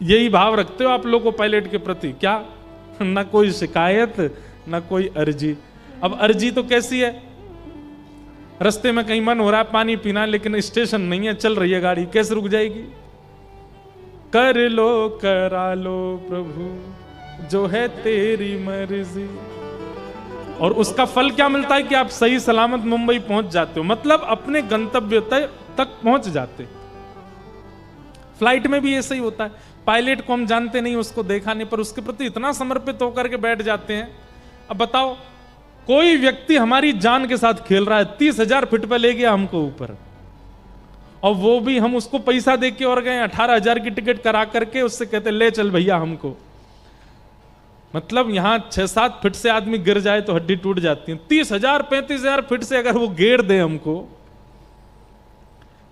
यही भाव रखते हो आप लोको पायलट के प्रति? क्या? न कोई शिकायत न कोई अर्जी। अब अर्जी तो कैसी है? रास्ते में कहीं मन हो रहा है पानी पीना, लेकिन स्टेशन नहीं है, चल रही है गाड़ी, कैसे रुक जाएगी? कर लो करा लो प्रभु जो है तेरी मर्जी। और उसका फल क्या मिलता है कि आप सही सलामत मुंबई पहुंच जाते हो, मतलब अपने गंतव्य तक पहुंच जाते। फ्लाइट में भी ऐसा ही होता है। पायलट को हम जानते नहीं, उसको देखा नहीं, पर उसके प्रति इतना समर्पित होकर के बैठ जाते हैं। अब बताओ, कोई व्यक्ति हमारी जान के साथ खेल रहा है, 30,000 फीट पे ले गया हमको ऊपर, और वो भी हम उसको पैसा दे के और गए 18,000 की टिकट करा करके, उससे कहते ले चल भैया हमको। मतलब यहां 6-7 फीट से आदमी गिर जाए तो हड्डी टूट जाती है, 30,000 35,000 फीट से अगर वो गेर दे हमको,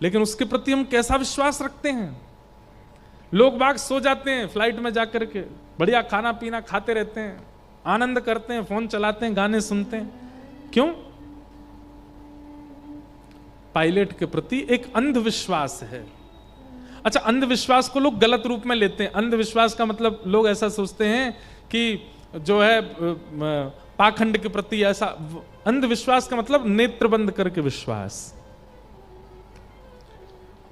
लेकिन उसके प्रति हम कैसा विश्वास रखते हैं? लोग बाग सो जाते हैं फ्लाइट में जाकर के, बढ़िया खाना पीना खाते रहते हैं, आनंद करते हैं, फोन चलाते हैं, गाने सुनते हैं। क्यों? पायलट के प्रति एक अंधविश्वास है। अच्छा, अंधविश्वास को लोग गलत रूप में लेते हैं। अंधविश्वास का मतलब लोग ऐसा सोचते हैं कि जो है पाखंड के प्रति ऐसा। अंधविश्वास का मतलब नेत्र बंद करके विश्वास,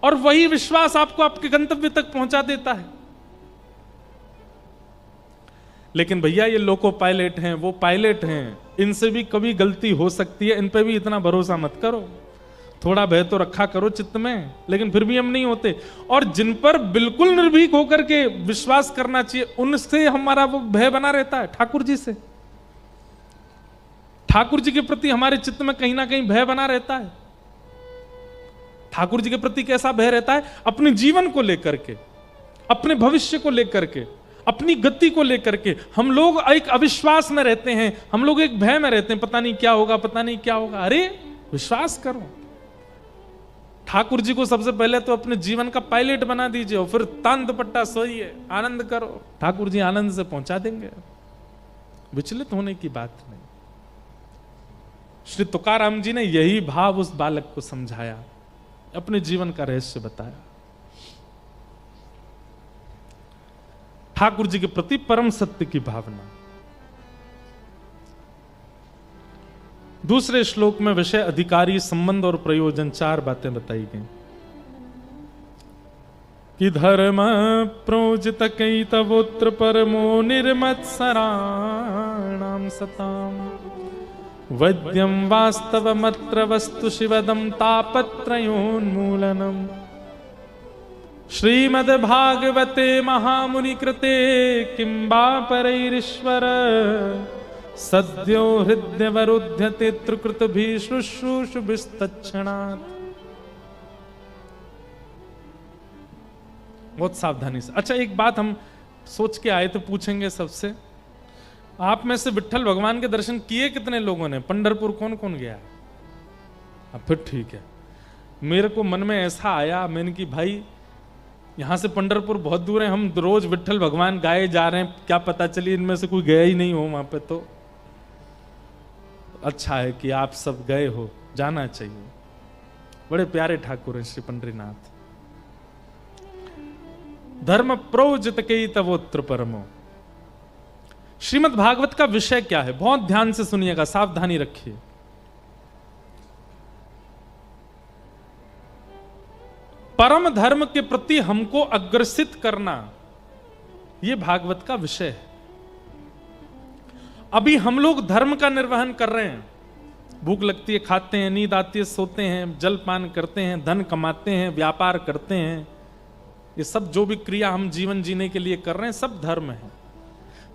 और वही विश्वास आपको आपके गंतव्य तक पहुंचा देता है। लेकिन भैया ये लोको पायलट हैं, वो पायलट हैं, इनसे भी कभी गलती हो सकती है, इन पे भी इतना भरोसा मत करो। थोड़ा भय तो रखा करो चित्त में, लेकिन फिर भी हम नहीं होते। और जिन पर बिल्कुल निर्भीक होकर के विश्वास करना चाहिए, उनसे हमारा वो भय बना रहता है। ठाकुर जी से, ठाकुर जी के प्रति हमारे चित्त में कहीं ना कहीं भय बना रहता है। ठाकुर जी के प्रति कैसा भय रहता है? अपने जीवन को लेकर के, अपने भविष्य को लेकर के, अपनी गति को लेकर के हम लोग एक अविश्वास में रहते हैं, हम लोग एक भय में रहते हैं, पता नहीं क्या होगा, पता नहीं क्या होगा। अरे विश्वास करो, ठाकुर जी को सबसे पहले तो अपने जीवन का पायलट बना दीजिए, और फिर तान दुपट्टा सोइए, आनंद करो, ठाकुर जी आनंद से पहुंचा देंगे। विचलित होने की बात नहीं। श्री तुकाराम जी ने यही भाव उस बालक को समझाया, अपने जीवन का रहस्य बताया। ठाकुर जी के प्रति परम सत्य की भावना। दूसरे श्लोक में विषय, अधिकारी, संबंध और प्रयोजन, 4 बातें बताई गई कि धर्म प्रोजित कैतवोत्र परमो निर्मत्सराणाम सताम वैद्यम वास्तवमत्र वस्तु शिवदम तापत्रयोन्मूलनम श्रीमद्भागवते महामुनि कृते किं वा परैरीश्वर सद्यो हृदयवरुध्यते त्रिकृतभिः शुश्रूषुभिस्तत्क्षणात्। बहुत सावधानी से। अच्छा, एक बात हम सोच के आए तो पूछेंगे सबसे, आप में से विट्ठल भगवान के दर्शन किए कितने लोगों ने? पंढरपुर कौन कौन गया? अब फिर ठीक है। मेरे को मन में ऐसा आया, मैंने कि भाई यहां से पंढरपुर बहुत दूर है, हम रोज विट्ठल भगवान गाए जा रहे हैं, क्या पता चली इनमें से कोई गया ही नहीं हो वहां पे। तो अच्छा है कि आप सब गए हो, जाना चाहिए। बड़े प्यारे ठाकुर हैं श्री पंडरीनाथ। धर्म प्रोजित कैतवोत्र परमो। श्रीमद् भागवत का विषय क्या है? बहुत ध्यान से सुनिएगा, सावधानी रखिए। परम धर्म के प्रति हमको अग्रसित करना, यह भागवत का विषय है। अभी हम लोग धर्म का निर्वहन कर रहे हैं, भूख लगती है खाते हैं, नींद आती है सोते हैं, जलपान करते हैं, धन कमाते हैं, व्यापार करते हैं। ये सब जो भी क्रिया हम जीवन जीने के लिए कर रहे हैं सब धर्म है।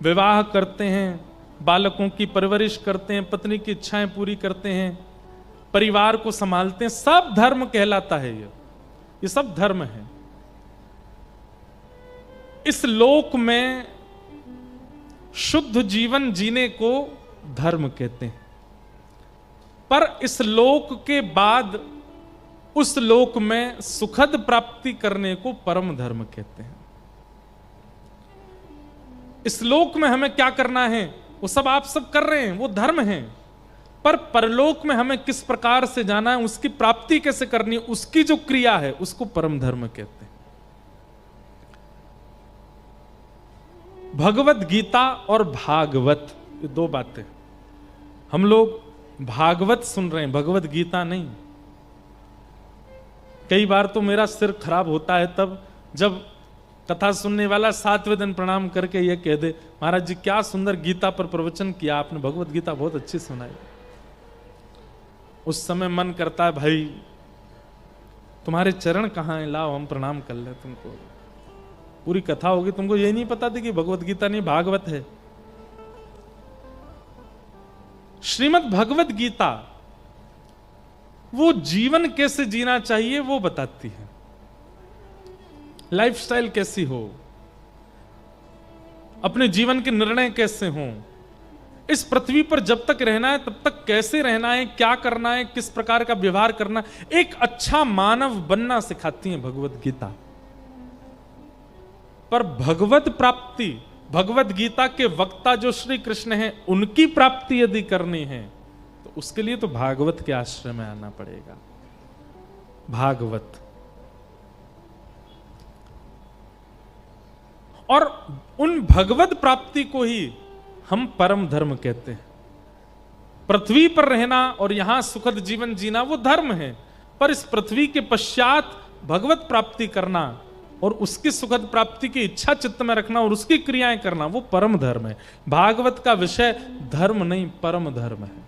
विवाह करते हैं, बालकों की परवरिश करते हैं, पत्नी की इच्छाएं पूरी करते हैं, परिवार को संभालते हैं, सब धर्म कहलाता है। ये सब धर्म है। इस लोक में शुद्ध जीवन जीने को धर्म कहते हैं, पर इस लोक के बाद उस लोक में सुखद प्राप्ति करने को परम धर्म कहते हैं। इस लोक में हमें क्या करना है वो सब आप सब कर रहे हैं, वो धर्म है। पर परलोक में हमें किस प्रकार से जाना है, उसकी प्राप्ति कैसे करनी है, उसकी जो क्रिया है उसको परम धर्म कहते हैं। भगवत गीता और भागवत, ये दो बातें। हम लोग भागवत सुन रहे हैं, भगवत गीता नहीं। कई बार तो मेरा सिर खराब होता है तब जब कथा सुनने वाला 7वें दिन प्रणाम करके ये कह दे, महाराज जी क्या सुंदर गीता पर प्रवचन किया आपने, भगवत गीता बहुत अच्छी सुनाई। उस समय मन करता है भाई तुम्हारे चरण कहाँ हैं, लाओ हम प्रणाम कर ले तुमको। पूरी कथा होगी, तुमको ये नहीं पता थी कि भगवत गीता नहीं भागवत है। श्रीमद् भगवत गीता वो जीवन कैसे जीना चाहिए वो बताती है, लाइफस्टाइल कैसी हो, अपने जीवन के निर्णय कैसे हों, इस पृथ्वी पर जब तक रहना है तब तक कैसे रहना है, क्या करना है, किस प्रकार का व्यवहार करना है, एक अच्छा मानव बनना सिखाती है भगवत गीता। पर भगवत प्राप्ति, भगवत गीता के वक्ता जो श्री कृष्ण हैं उनकी प्राप्ति यदि करनी है तो उसके लिए तो भागवत के आश्रय में आना पड़ेगा। भागवत और उन भगवत प्राप्ति को ही हम परम धर्म कहते हैं। पृथ्वी पर रहना और यहां सुखद जीवन जीना वो धर्म है, पर इस पृथ्वी के पश्चात भगवत प्राप्ति करना और उसकी सुखद प्राप्ति की इच्छा चित्त में रखना और उसकी क्रियाएं करना वो परम धर्म है। भागवत का विषय धर्म नहीं परम धर्म है।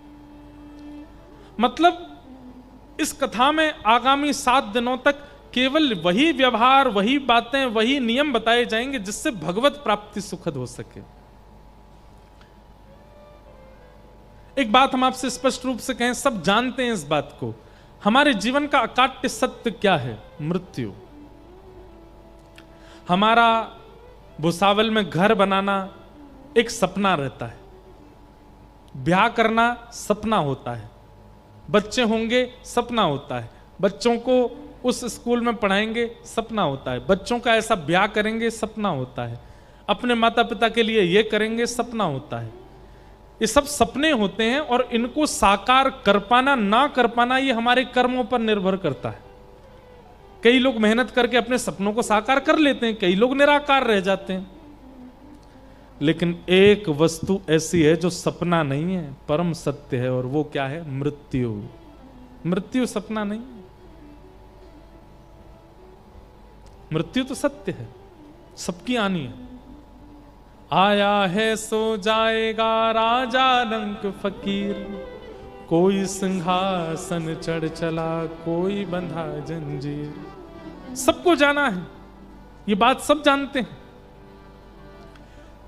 मतलब इस कथा में आगामी 7 दिनों तक केवल वही व्यवहार, वही बातें, वही नियम बताए जाएंगे जिससे भगवत प्राप्ति सुखद हो सके। एक बात हम आपसे स्पष्ट रूप से कहें, सब जानते हैं इस बात को, हमारे जीवन का अकाट्य सत्य क्या है? मृत्यु। हमारा भुसावल में घर बनाना एक सपना रहता है, ब्याह करना सपना होता है, बच्चे होंगे सपना होता है, बच्चों को उस स्कूल में पढ़ाएंगे सपना होता है, बच्चों का ऐसा ब्याह करेंगे सपना होता है, अपने माता पिता के लिए ये करेंगे सपना होता है। ये सब सपने होते हैं और इनको साकार कर पाना ना कर पाना ये हमारे कर्मों पर निर्भर करता है। कई लोग मेहनत करके अपने सपनों को साकार कर लेते हैं, कई लोग निराकार रह जाते हैं। लेकिन एक वस्तु ऐसी है जो सपना नहीं है, परम सत्य है, और वो क्या है? मृत्यु। मृत्यु सपना नहीं है, मृत्यु तो सत्य है, सबकी आनी है। आया है सो जाएगा राजा रंक फकीर, कोई सिंहासन चढ़ चला कोई बंधा जंजीर। सबको जाना है, ये बात सब जानते हैं,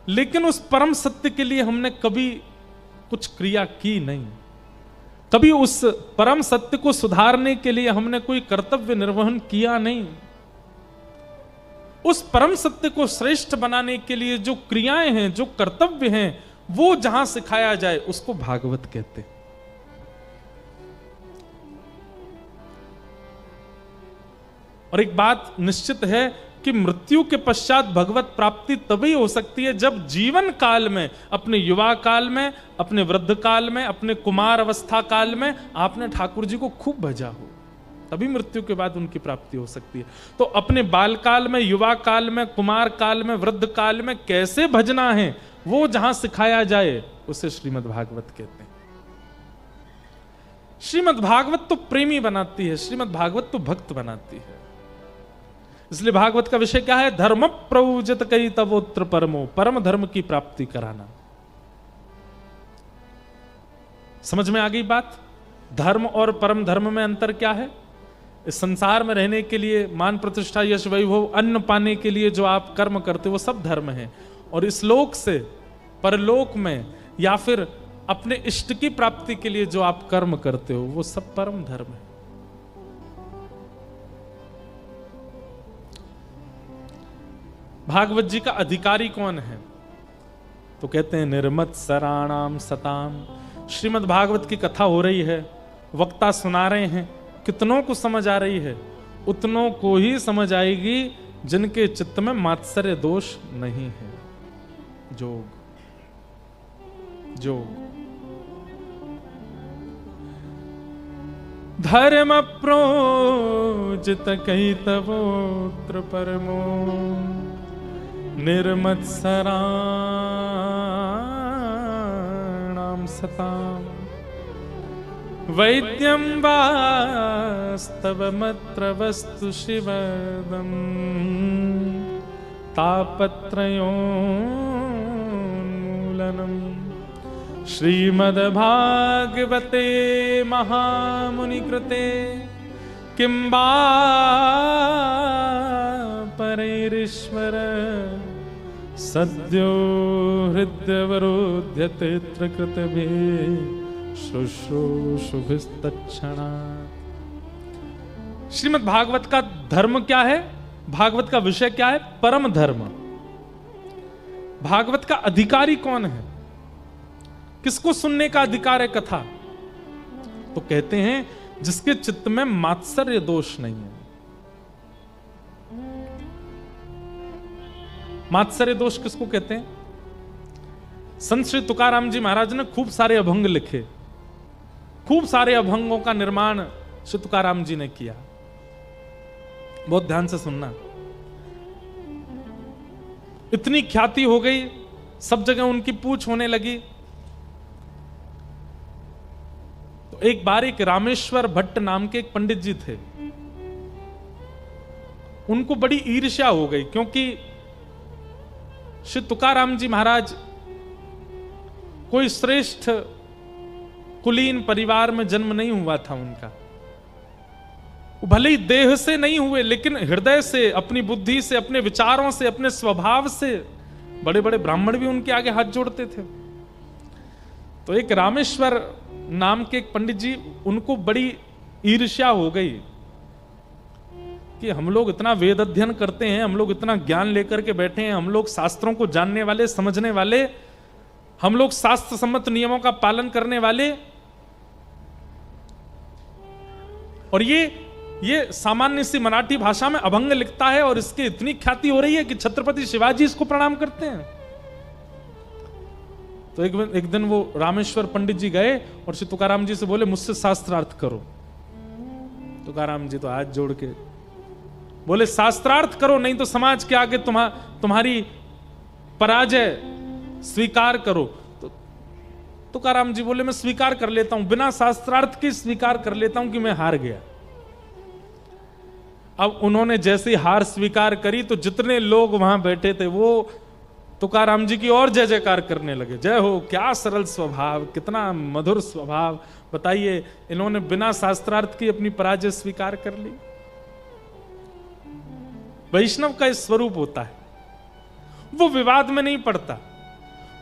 लेकिन उस परम सत्य के लिए हमने कभी कुछ क्रिया की नहीं। कभी उस परम सत्य को सुधारने के लिए हमने कोई कर्तव्य निर्वहन किया नहीं। उस परम सत्य को श्रेष्ठ बनाने के लिए जो क्रियाएं हैं, जो कर्तव्य हैं, वो जहां सिखाया जाए उसको भागवत कहते हैं। और एक बात निश्चित है कि मृत्यु के पश्चात भगवत प्राप्ति तभी हो सकती है जब जीवन काल में, अपने युवा काल में, अपने वृद्ध काल में, अपने कुमार अवस्था काल में आपने ठाकुर जी को खूब भजा हो, तभी मृत्यु के बाद उनकी प्राप्ति हो सकती है। तो अपने बाल काल में, युवा काल में, कुमार काल में, वृद्ध काल में कैसे भजना है वो जहां सिखाया जाए उसे श्रीमद् भागवत कहते हैं। श्रीमद् भागवत तो प्रेमी बनाती है, श्रीमद् भागवत तो भक्त बनाती है। इसलिए भागवत का विषय क्या है? धर्म प्रौजत कई तवोत्र परमो, परम धर्म की प्राप्ति कराना। समझ में आ गई बात? धर्म और परम धर्म में अंतर क्या है? इस संसार में रहने के लिए, मान प्रतिष्ठा यश वैभव अन्न पाने के लिए जो आप कर्म करते हो वो सब धर्म है, और इस लोक से परलोक में या फिर अपने इष्ट की प्राप्ति के लिए जो आप कर्म करते हो वो सब परम धर्म है। भागवत जी का अधिकारी कौन है? तो कहते हैं निर्मत सराणाम सताम। श्रीमद् भागवत की कथा हो रही है, वक्ता सुना रहे हैं, कितनों को समझ आ रही है? उतनों को ही समझ आएगी जिनके चित्त में मात्सर्य दोष नहीं है। जोग जोग धर्म प्रोजित कैतवोत्र परमो निर्मत्सराणाम सताम वैद्यं वास्तवमत्र वस्तु शिवदम् तापत्रयोन्मूलनम् श्रीमद्भागवते महामुनिकृते किं वा परैरीश्वर सद्यो हृदयवरोध्यते कृतभिः शुश्रूषुभिस्तत्क्षणा। श्रीमद् भागवत का धर्म क्या है? भागवत का विषय क्या है? परम धर्म। भागवत का अधिकारी कौन है? किसको सुनने का अधिकार है कथा? तो कहते हैं जिसके चित्त में मात्सर्य दोष नहीं है। मात्सर्य दोष किसको कहते हैं? संत श्री तुकाराम जी महाराज ने खूब सारे अभंग लिखे, खूब सारे अभंगों का निर्माण श्री तुकाराम जी ने किया। बहुत ध्यान से सुनना। इतनी ख्याति हो गई, सब जगह उनकी पूछ होने लगी। तो एक बार एक रामेश्वर भट्ट नाम के एक पंडित जी थे, उनको बड़ी ईर्ष्या हो गई, क्योंकि श्री तुकाराम जी महाराज कोई श्रेष्ठ कुलीन परिवार में जन्म नहीं हुआ था उनका। भले ही देह से नहीं हुए, लेकिन हृदय से, अपनी बुद्धि से, अपने विचारों से, अपने स्वभाव से बड़े बड़े ब्राह्मण भी उनके आगे हाथ जोड़ते थे। तो एक रामेश्वर नाम के एक पंडित जी, उनको बड़ी ईर्ष्या हो गई कि हम लोग इतना वेद अध्ययन करते हैं, हम लोग इतना ज्ञान लेकर के बैठे हैं, हम लोग शास्त्रों को जानने वाले, समझने वाले, हम लोग शास्त्र सम्मत नियमों का पालन करने वाले, और ये सामान्य सी मराठी भाषा में अभंग लिखता है और इसकी इतनी ख्याति हो रही है कि छत्रपति शिवाजी इसको प्रणाम करते हैं। तो एक दिन वो रामेश्वर पंडित जी गए और श्री तुकाराम जी से बोले, मुझसे शास्त्रार्थ करो। तुकाराम जी तो हाथ जोड़ के बोले, शास्त्रार्थ करो, नहीं तो समाज के आगे तुम्हारी पराजय स्वीकार करो। तो तुकाराम जी बोले, मैं स्वीकार कर लेता हूं, बिना शास्त्रार्थ के स्वीकार कर लेता हूं कि मैं हार गया। अब उन्होंने जैसे हार स्वीकार करी तो जितने लोग वहां बैठे थे वो तुकाराम जी की और जय जयकार करने लगे। जय हो, क्या सरल स्वभाव, कितना मधुर स्वभाव। बताइए, इन्होंने बिना शास्त्रार्थ की अपनी पराजय स्वीकार कर ली। वैष्णव का इस स्वरूप होता है, वो विवाद में नहीं पड़ता,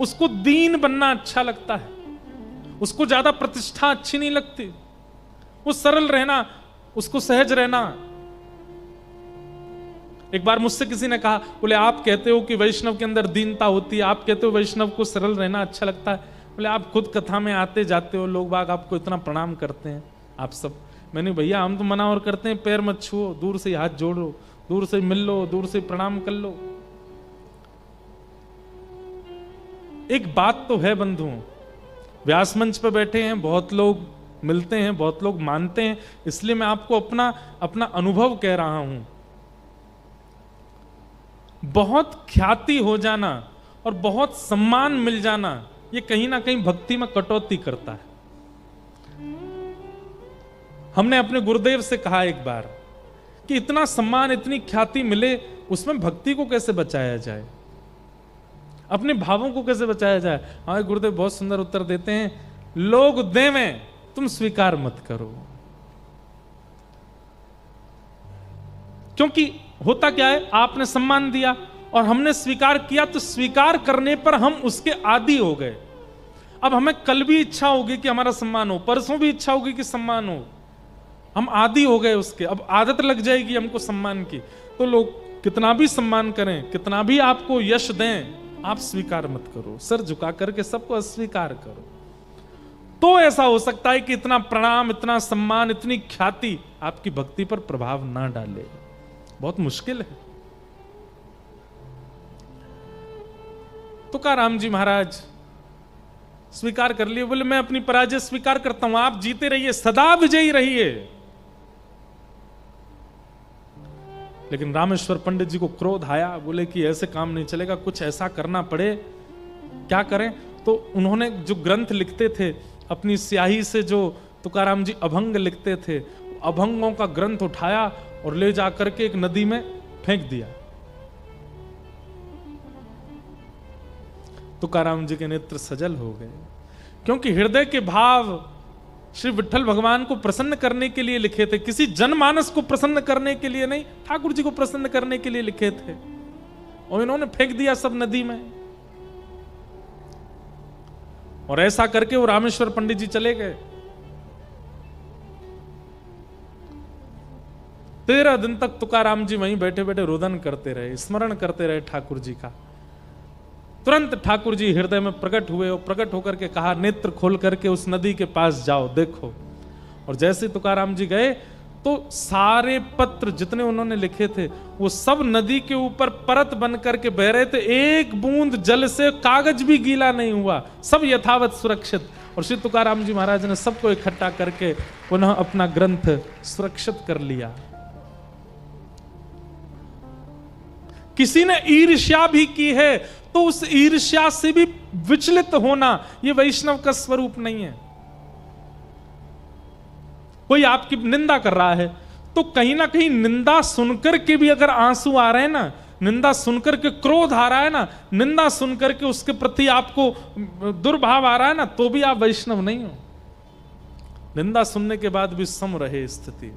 उसको दीन बनना अच्छा लगता है, उसको ज्यादा प्रतिष्ठा अच्छी नहीं लगती, वो सरल रहना, उसको सहज रहना। एक बार मुझसे किसी ने कहा, बोले आप कहते हो कि वैष्णव के अंदर दीनता होती है, आप कहते हो वैष्णव को सरल रहना अच्छा लगता है, बोले आप खुद कथा में आते जाते हो, लोग बाग आपको इतना प्रणाम करते हैं, आप सब। मैंने, भैया हम तो मना और करते हैं, पैर मत छुओ, दूर से हाथ जोड़ो, दूर से मिल लो, दूर से प्रणाम कर लो। एक बात तो है बंधुओं, व्यास मंच पर बैठे हैं, बहुत लोग मिलते हैं, बहुत लोग मानते हैं, इसलिए मैं आपको अपना अनुभव कह रहा हूं। बहुत ख्याति हो जाना और बहुत सम्मान मिल जाना, ये कहीं ना कहीं भक्ति में कटौती करता है। हमने अपने गुरुदेव से कहा एक बार कि इतना सम्मान, इतनी ख्याति मिले, उसमें भक्ति को कैसे बचाया जाए, अपने भावों को कैसे बचाया जाए। हमारे गुरुदेव बहुत सुंदर उत्तर देते हैं, लोग देवें तुम स्वीकार मत करो। क्योंकि होता क्या है, आपने सम्मान दिया और हमने स्वीकार किया, तो स्वीकार करने पर हम उसके आदी हो गए। अब हमें कल भी इच्छा होगी कि हमारा सम्मान हो, परसों भी इच्छा होगी कि सम्मान हो, हम आदी हो गए उसके। अब आदत लग जाएगी हमको सम्मान की, तो लोग कितना भी सम्मान करें, कितना भी आपको यश दें, आप स्वीकार मत करो। सर झुका करके सबको अस्वीकार करो। तो ऐसा हो सकता है कि इतना प्रणाम, इतना सम्मान, इतनी ख्याति आपकी भक्ति पर प्रभाव ना डाले। बहुत मुश्किल है। तुकाराम जी महाराज स्वीकार कर लिए, बोले मैं अपनी पराजय स्वीकार करता हूं, आप जीते रहिए, सदा विजयी रहिए। लेकिन रामेश्वर पंडित जी को क्रोध आया, बोले कि ऐसे काम नहीं चलेगा, कुछ ऐसा करना पड़े। क्या करें? तो उन्होंने जो ग्रंथ लिखते थे अपनी स्याही से, जो तुकाराम जी अभंग लिखते थे, अभंगों का ग्रंथ उठाया और ले जाकर के एक नदी में फेंक दिया। तुकाराम जी के नेत्र सजल हो गए, क्योंकि हृदय के भाव श्री विठ्ठल भगवान को प्रसन्न करने के लिए लिखे थे, किसी जनमानस को प्रसन्न करने के लिए नहीं, ठाकुर जी को प्रसन्न करने के लिए लिखे थे। और इन्होंने फेंक दिया सब नदी में। और ऐसा करके वो रामेश्वर पंडित जी चले गए। 13 दिन तक तुकाराम जी वहीं बैठे बैठे रोदन करते रहे, स्मरण करते रहे ठाकुर जी का। तुरंत ठाकुर जी हृदय में प्रकट हुए और प्रकट होकर के कहा, नेत्र खोल करके उस नदी के पास जाओ, देखो। और जैसे तुकाराम जी गए तो सारे पत्र जितने उन्होंने लिखे थे वो सब नदी के ऊपर परत बन करके बह रहे थे। एक बूंद जल से कागज भी गीला नहीं हुआ, सब यथावत सुरक्षित। और श्री तुकाराम जी महाराज ने सबको इकट्ठा करके पुनः अपना ग्रंथ सुरक्षित कर लिया। किसी ने ईर्ष्या भी की है तो उस ईर्ष्या से भी विचलित होना यह वैष्णव का स्वरूप नहीं है। कोई आपकी निंदा कर रहा है तो कहीं ना कहीं निंदा सुनकर के भी अगर आंसू आ रहे हैं ना, निंदा सुनकर के क्रोध आ रहा है ना, निंदा सुनकर के उसके प्रति आपको दुर्भाव आ रहा है ना, तो भी आप वैष्णव नहीं हो। निंदा सुनने के बाद भी सम रहे स्थिति।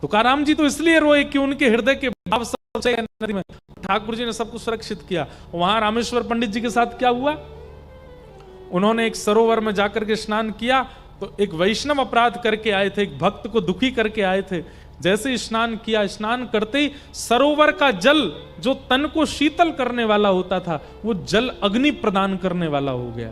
तुकाराम जी तो इसलिए रोए कि उनके हृदय के भाव नदी में ठाकुर जी ने सब कुछ सुरक्षित किया। वहां रामेश्वर पंडित जी के साथ क्या हुआ, उन्होंने एक सरोवर में जाकर के स्नान किया तो एक वैष्णव अपराध करके आए थे, एक भक्त को दुखी करके आए थे। जैसे स्नान किया, स्नान करते ही सरोवर का जल जो तन को शीतल करने वाला होता था वो जल अग्नि प्रदान करने वाला हो गया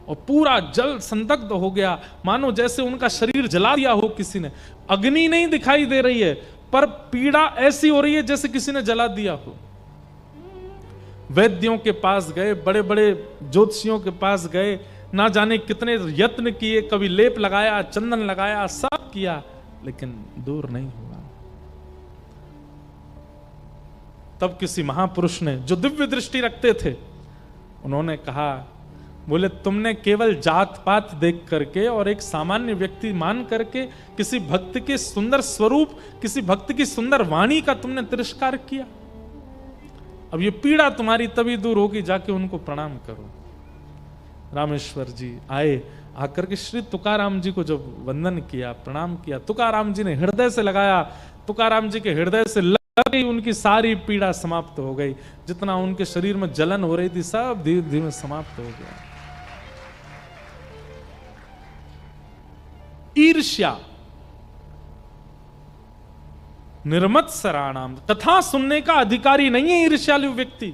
और पूरा जल संदग्ध हो गया, मानो जैसे उनका शरीर जला दिया हो किसी ने। अग्नि नहीं दिखाई दे रही है पर पीड़ा ऐसी हो रही है जैसे किसी ने जला दिया हो। वैद्यों के पास गए, बड़े बड़े ज्योतिषियों के पास गए, ना जाने कितने यत्न किए, कभी लेप लगाया, चंदन लगाया, सब किया, लेकिन दूर नहीं हुआ। तब किसी महापुरुष ने जो दिव्य दृष्टि रखते थे, उन्होंने कहा, बोले तुमने केवल जात पात देख करके और एक सामान्य व्यक्ति मान करके किसी भक्त के सुंदर स्वरूप, किसी भक्त की सुंदर वाणी का तुमने तिरस्कार किया। अब ये पीड़ा तुम्हारी तभी दूर होगी, जाके उनको प्रणाम करो। रामेश्वर जी आए, आकर के श्री तुकाराम जी को जब वंदन किया, प्रणाम किया, तुकाराम जी ने हृदय से लगाया, तुकाराम जी के हृदय से लग गई, उनकी सारी पीड़ा समाप्त हो गई। जितना उनके शरीर में जलन हो रही थी सब धीरे धीरे समाप्त हो गया। ईर्ष्या निर्मत्सराणाम, कथा सुनने का अधिकारी नहीं है ईर्ष्यालु व्यक्ति।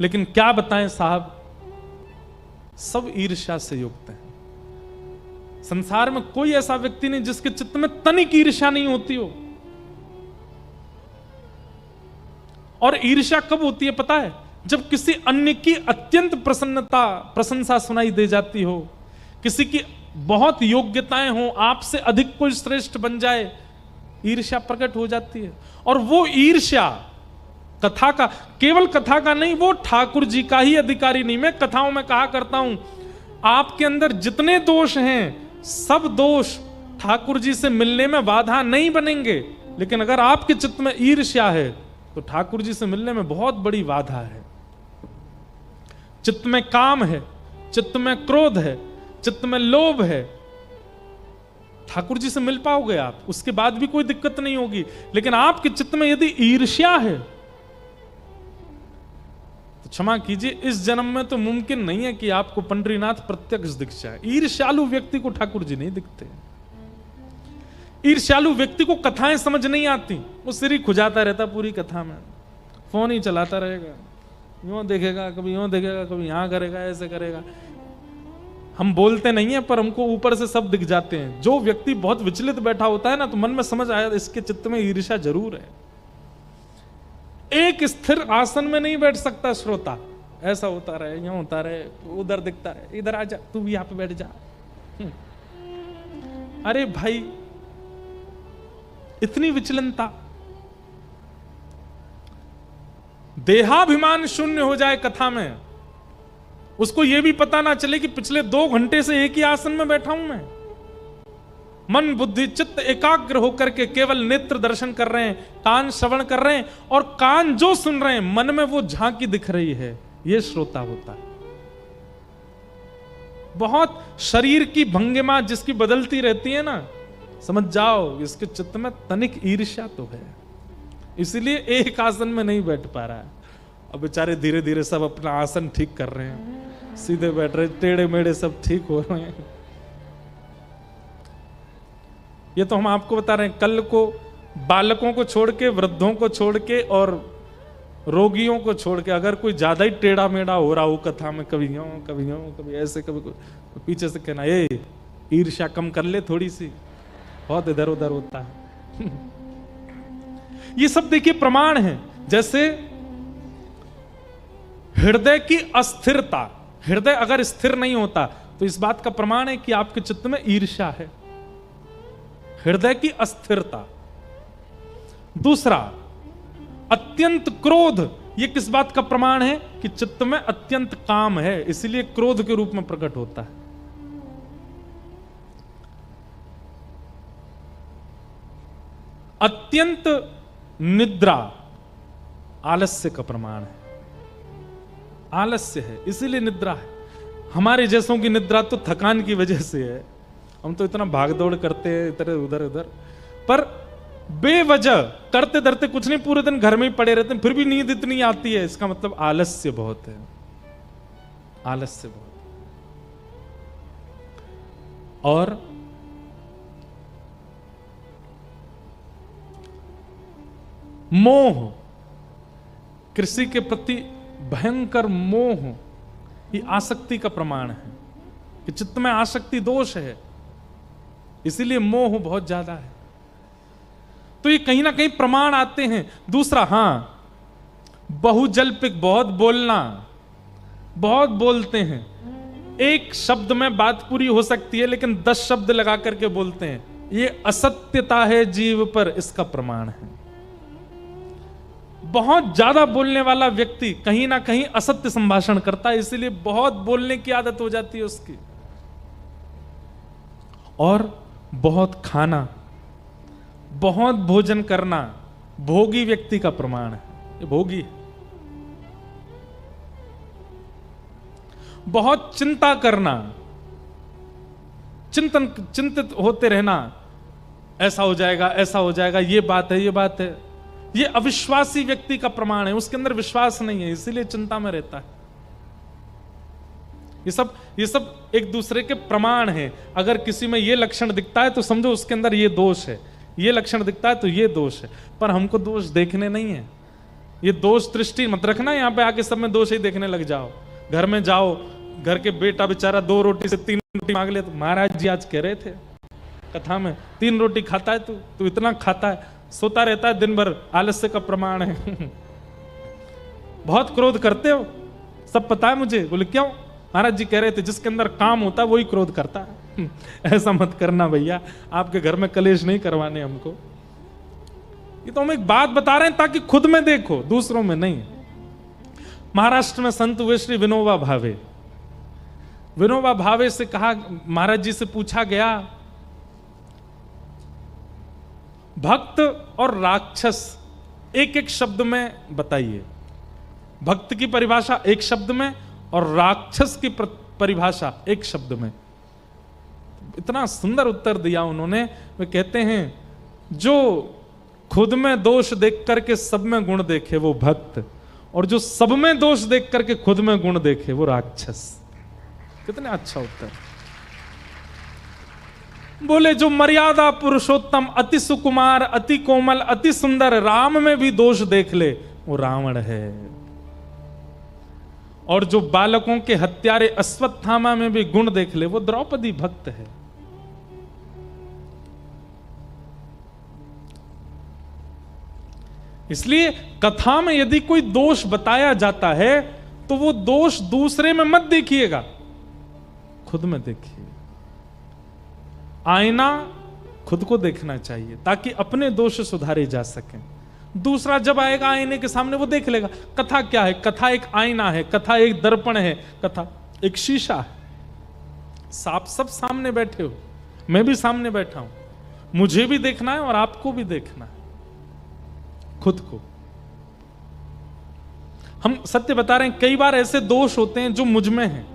लेकिन क्या बताएं साहब, सब ईर्ष्या से युक्त हैं। संसार में कोई ऐसा व्यक्ति नहीं जिसके चित्त में तनिक ईर्ष्या नहीं होती हो। और ईर्ष्या कब होती है पता है? जब किसी अन्य की अत्यंत प्रशंसा सुनाई दे जाती हो, किसी की बहुत योग्यताएं हो, आपसे अधिक कोई श्रेष्ठ बन जाए, ईर्ष्या प्रकट हो जाती है। और वो ईर्ष्या कथा का, केवल कथा का नहीं, वो ठाकुर जी का ही अधिकारी नहीं। मैं कथाओं में कहा करता हूं, आपके अंदर जितने दोष हैं सब दोष ठाकुर जी से मिलने में बाधा नहीं बनेंगे, लेकिन अगर आपके चित्त में ईर्ष्या है तो ठाकुर जी से मिलने में बहुत बड़ी बाधा है। चित्त में काम है, चित्त में क्रोध है, चित्त में लोभ है, ठाकुर जी से मिल पाओगे आप, उसके बाद भी कोई दिक्कत नहीं होगी। लेकिन आपके चित्त में यदि ईर्ष्या है तो क्षमा कीजिए, इस जन्म में तो मुमकिन नहीं है कि आपको पंडरीनाथ प्रत्यक्ष दिख जाए। ईर्ष्यालु व्यक्ति को ठाकुर जी नहीं दिखते। ईर्ष्यालु व्यक्ति को कथाएं समझ नहीं आती, वो सिर ही खुजाता रहता पूरी कथा में, फोन ही चलाता रहेगा, यूं देखेगा, कभी यूं देखेगा, कभी यहां करेगा, ऐसे करेगा। हम बोलते नहीं है पर हमको ऊपर से सब दिख जाते हैं। जो व्यक्ति बहुत विचलित बैठा होता है ना, तो मन में समझ आया इसके चित्त में ईर्ष्या जरूर है। एक स्थिर आसन में नहीं बैठ सकता श्रोता, ऐसा होता रहे, यूं होता रहे, उधर दिखता रहे, इधर आ जा, तू भी यहां पे बैठ जा। अरे भाई, इतनी विचलनता, देहाभिमान शून्य हो जाए कथा में, उसको यह भी पता ना चले कि पिछले 2 घंटे से एक ही आसन में बैठा हूं मैं। मन बुद्धि चित्त एकाग्र होकर के केवल नेत्र दर्शन कर रहे हैं, कान श्रवण कर रहे हैं, और कान जो सुन रहे हैं मन में वो झांकी दिख रही है, ये श्रोता होता है। बहुत शरीर की भंगिमा जिसकी बदलती रहती है ना, समझ जाओ इसके चित्त में तनिक ईर्ष्या तो है, इसीलिए एक आसन में नहीं बैठ पा रहा है। अब बेचारे धीरे धीरे सब अपना आसन ठीक कर रहे हैं, सीधे बैठ रहे, टेढ़े मेढ़े सब ठीक हो रहे हैं। ये तो हम आपको बता रहे हैं। कल को बालकों को छोड़ के, वृद्धों को छोड़ के और रोगियों को छोड़ के अगर कोई ज्यादा ही टेढ़ा मेढ़ा हो रहा हो कथा में, कभी यूं कभी यूं कभी ऐसे कभी तो पीछे से कहना, ये ईर्ष्या कम कर ले थोड़ी सी, बहुत इधर उधर होता है। ये सब देखिए प्रमाण है। जैसे हृदय की अस्थिरता, हृदय अगर स्थिर नहीं होता तो इस बात का प्रमाण है कि आपके चित्त में ईर्ष्या है, हृदय की अस्थिरता। दूसरा, अत्यंत क्रोध, यह किस बात का प्रमाण है कि चित्त में अत्यंत काम है, इसलिए क्रोध के रूप में प्रकट होता है। अत्यंत निद्रा आलस्य का प्रमाण है, आलस्य है इसीलिए निद्रा है। हमारे जैसों की निद्रा तो थकान की वजह से है, हम तो इतना भागदौड़ करते हैं इधर उधर उधर, पर बेवजह करते धरते कुछ नहीं, पूरे दिन घर में ही पड़े रहते हैं, फिर भी नींद इतनी आती है, इसका मतलब आलस्य बहुत है, आलस्य बहुत। और मोह, कृषि के प्रति भयंकर मोह, ये आसक्ति का प्रमाण है कि चित्त में आसक्ति दोष है, इसीलिए मोह बहुत ज्यादा है। तो ये कहीं ना कहीं प्रमाण आते हैं। दूसरा, हां, बहुजल्पिक, बहुत बोलना, बहुत बोलते हैं, एक शब्द में बात पूरी हो सकती है लेकिन 10 शब्द लगा करके बोलते हैं, ये असत्यता है जीव पर, इसका प्रमाण है। बहुत ज्यादा बोलने वाला व्यक्ति कहीं ना कहीं असत्य संभाषण करता है, इसीलिए बहुत बोलने की आदत हो जाती है उसकी। और बहुत खाना, बहुत भोजन करना भोगी व्यक्ति का प्रमाण है, ये भोगी है। बहुत चिंता करना, चिंतित होते रहना, ऐसा हो जाएगा, ऐसा हो जाएगा, ये बात है, ये बात है, ये अविश्वासी व्यक्ति का प्रमाण है, उसके अंदर विश्वास नहीं है, इसीलिए चिंता में रहता है। ये सब एक दूसरे के प्रमाण हैं। अगर किसी में ये लक्षण दिखता है तो समझो उसके अंदर ये दोष है, ये लक्षण दिखता है तो ये दोष है, पर हमको दोष देखने नहीं है। ये दोष दृष्टि मत रखना, यहां पे आके सब में दोष ही देखने लग जाओ। घर में जाओ, घर के बेटा बेचारा 2 रोटी से 3 रोटी मांग ले, तो महाराज जी आज कह रहे थे कथा में 3 रोटी खाता है तू इतना खाता है, सोता रहता है दिन भर, आलस्य का प्रमाण है। बहुत क्रोध करते हो, सब पता है मुझे। बोले क्यों? महाराज जी कह रहे थे जिसके अंदर काम होता है वही क्रोध करता है। ऐसा मत करना भैया, आपके घर में कलेश नहीं करवाने हमको। ये तो हम एक बात बता रहे हैं ताकि खुद में देखो, दूसरों में नहीं। महाराष्ट्र में संत हुए श्री विनोबा भावे। विनोबा भावे से कहा, महाराज जी से पूछा गया, भक्त और राक्षस एक एक शब्द में बताइए। भक्त की परिभाषा एक शब्द में और राक्षस की परिभाषा एक शब्द में। इतना सुंदर उत्तर दिया उन्होंने। वे कहते हैं जो खुद में दोष देख करके सब में गुण देखे वो भक्त, और जो सब में दोष देख करके खुद में गुण देखे वो राक्षस। कितने अच्छा उत्तर। बोले जो मर्यादा पुरुषोत्तम, अति सुकुमार, अति कोमल, अति सुंदर राम में भी दोष देख ले वो रावण है, और जो बालकों के हत्यारे अश्वत्थामा में भी गुण देख ले वो द्रौपदी भक्त है। इसलिए कथा में यदि कोई दोष बताया जाता है तो वो दोष दूसरे में मत देखिएगा, खुद में देखिए। आईना खुद को देखना चाहिए ताकि अपने दोष सुधारे जा सकें। दूसरा जब आएगा आईने के सामने वो देख लेगा। कथा क्या है? कथा एक आईना है, कथा एक दर्पण है, कथा एक शीशा है। आप सब सामने बैठे हो, मैं भी सामने बैठा हूं, मुझे भी देखना है और आपको भी देखना है, खुद को। हम सत्य बता रहे हैं, कई बार ऐसे दोष होते हैं जो मुझ में हैं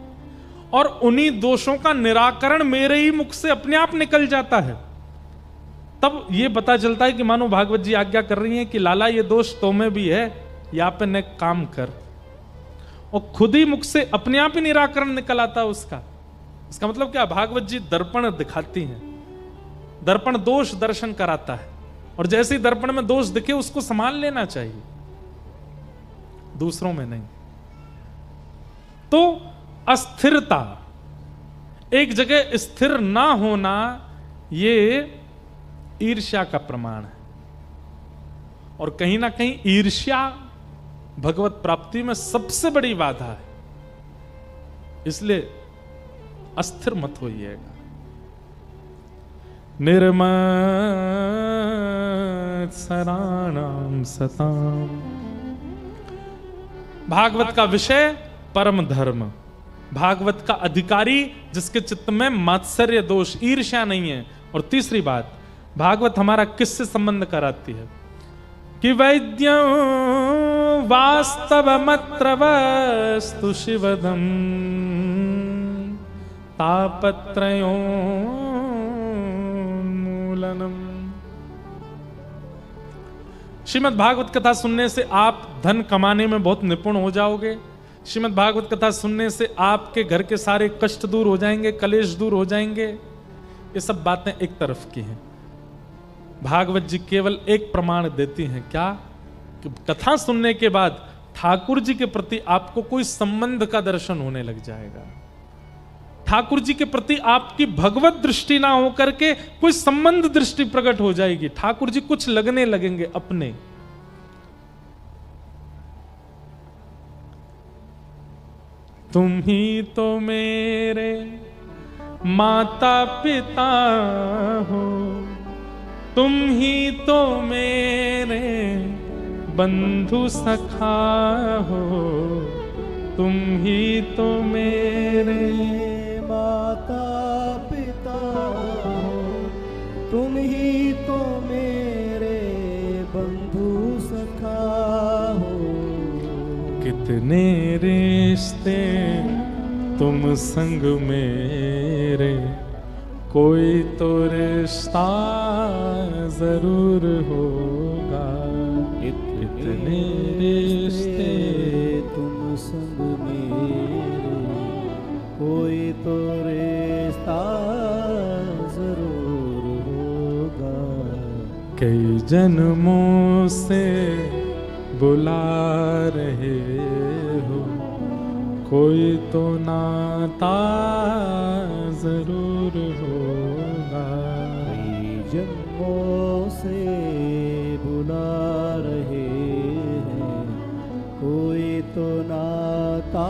और उन्हीं दोषों का निराकरण मेरे ही मुख से अपने आप निकल जाता है। तब यह पता चलता है कि मानो भागवत जी आज्ञा कर रही हैं कि लाला ये दोष तो में भी है, या पे न काम कर, और खुद ही मुख से अपने आप ही निराकरण निकल आता है उसका। इसका मतलब क्या? भागवत जी दर्पण दिखाती हैं, दर्पण दोष दर्शन कराता है, और जैसे ही दर्पण में दोष दिखे उसको संभाल लेना चाहिए, दूसरों में नहीं। तो अस्थिरता, एक जगह स्थिर ना होना, ये ईर्ष्या का प्रमाण है, और कहीं ना कहीं ईर्ष्या भगवत प्राप्ति में सबसे बड़ी बाधा है। इसलिए अस्थिर मत होइएगा। निर्मत्सराणां सताम। भागवत का विषय परम धर्म, भागवत का अधिकारी जिसके चित्त में मात्सर्य दोष ईर्ष्या नहीं है। और तीसरी बात, भागवत हमारा किससे संबंध कराती है कि वैद्यं वास्तवमत्र वस्तु शिवदम् तापत्रयोन्मूलनम्। श्रीमद् भागवत कथा सुनने से आप धन कमाने में बहुत निपुण हो जाओगे। श्रीमद् भागवत कथा सुनने से आपके घर के सारे कष्ट दूर हो जाएंगे, कलेश दूर हो जाएंगे। ये सब बातें एक तरफ की हैं। भागवत जी केवल एक प्रमाण देती हैं, क्या? कि कथा सुनने के बाद ठाकुर जी के प्रति आपको कोई संबंध का दर्शन होने लग जाएगा। ठाकुर जी के प्रति आपकी भगवत दृष्टि ना होकर के कोई संबंध दृष्टि प्रकट हो जाएगी। ठाकुर जी कुछ लगने लगेंगे अपने। तुम ही तो मेरे माता पिता हो, तुम ही तो मेरे बंधु सखा हो, तुम ही तो मेरे माता पिता हो, तुम ही तो मेरे बंधु सखा हो। कितने रिश्ते तुम संग मेरे, कोई तो रिश्ता जरूर होगा। इतने रिश्ते तुम संग मेरे, कोई तो रिश्ता जरूर होगा। कई जन्मों से बुला रहे हो, कोई तो नाता जरूर होगा। कई जन्मों से बुला रहे हैं, कोई तो नाता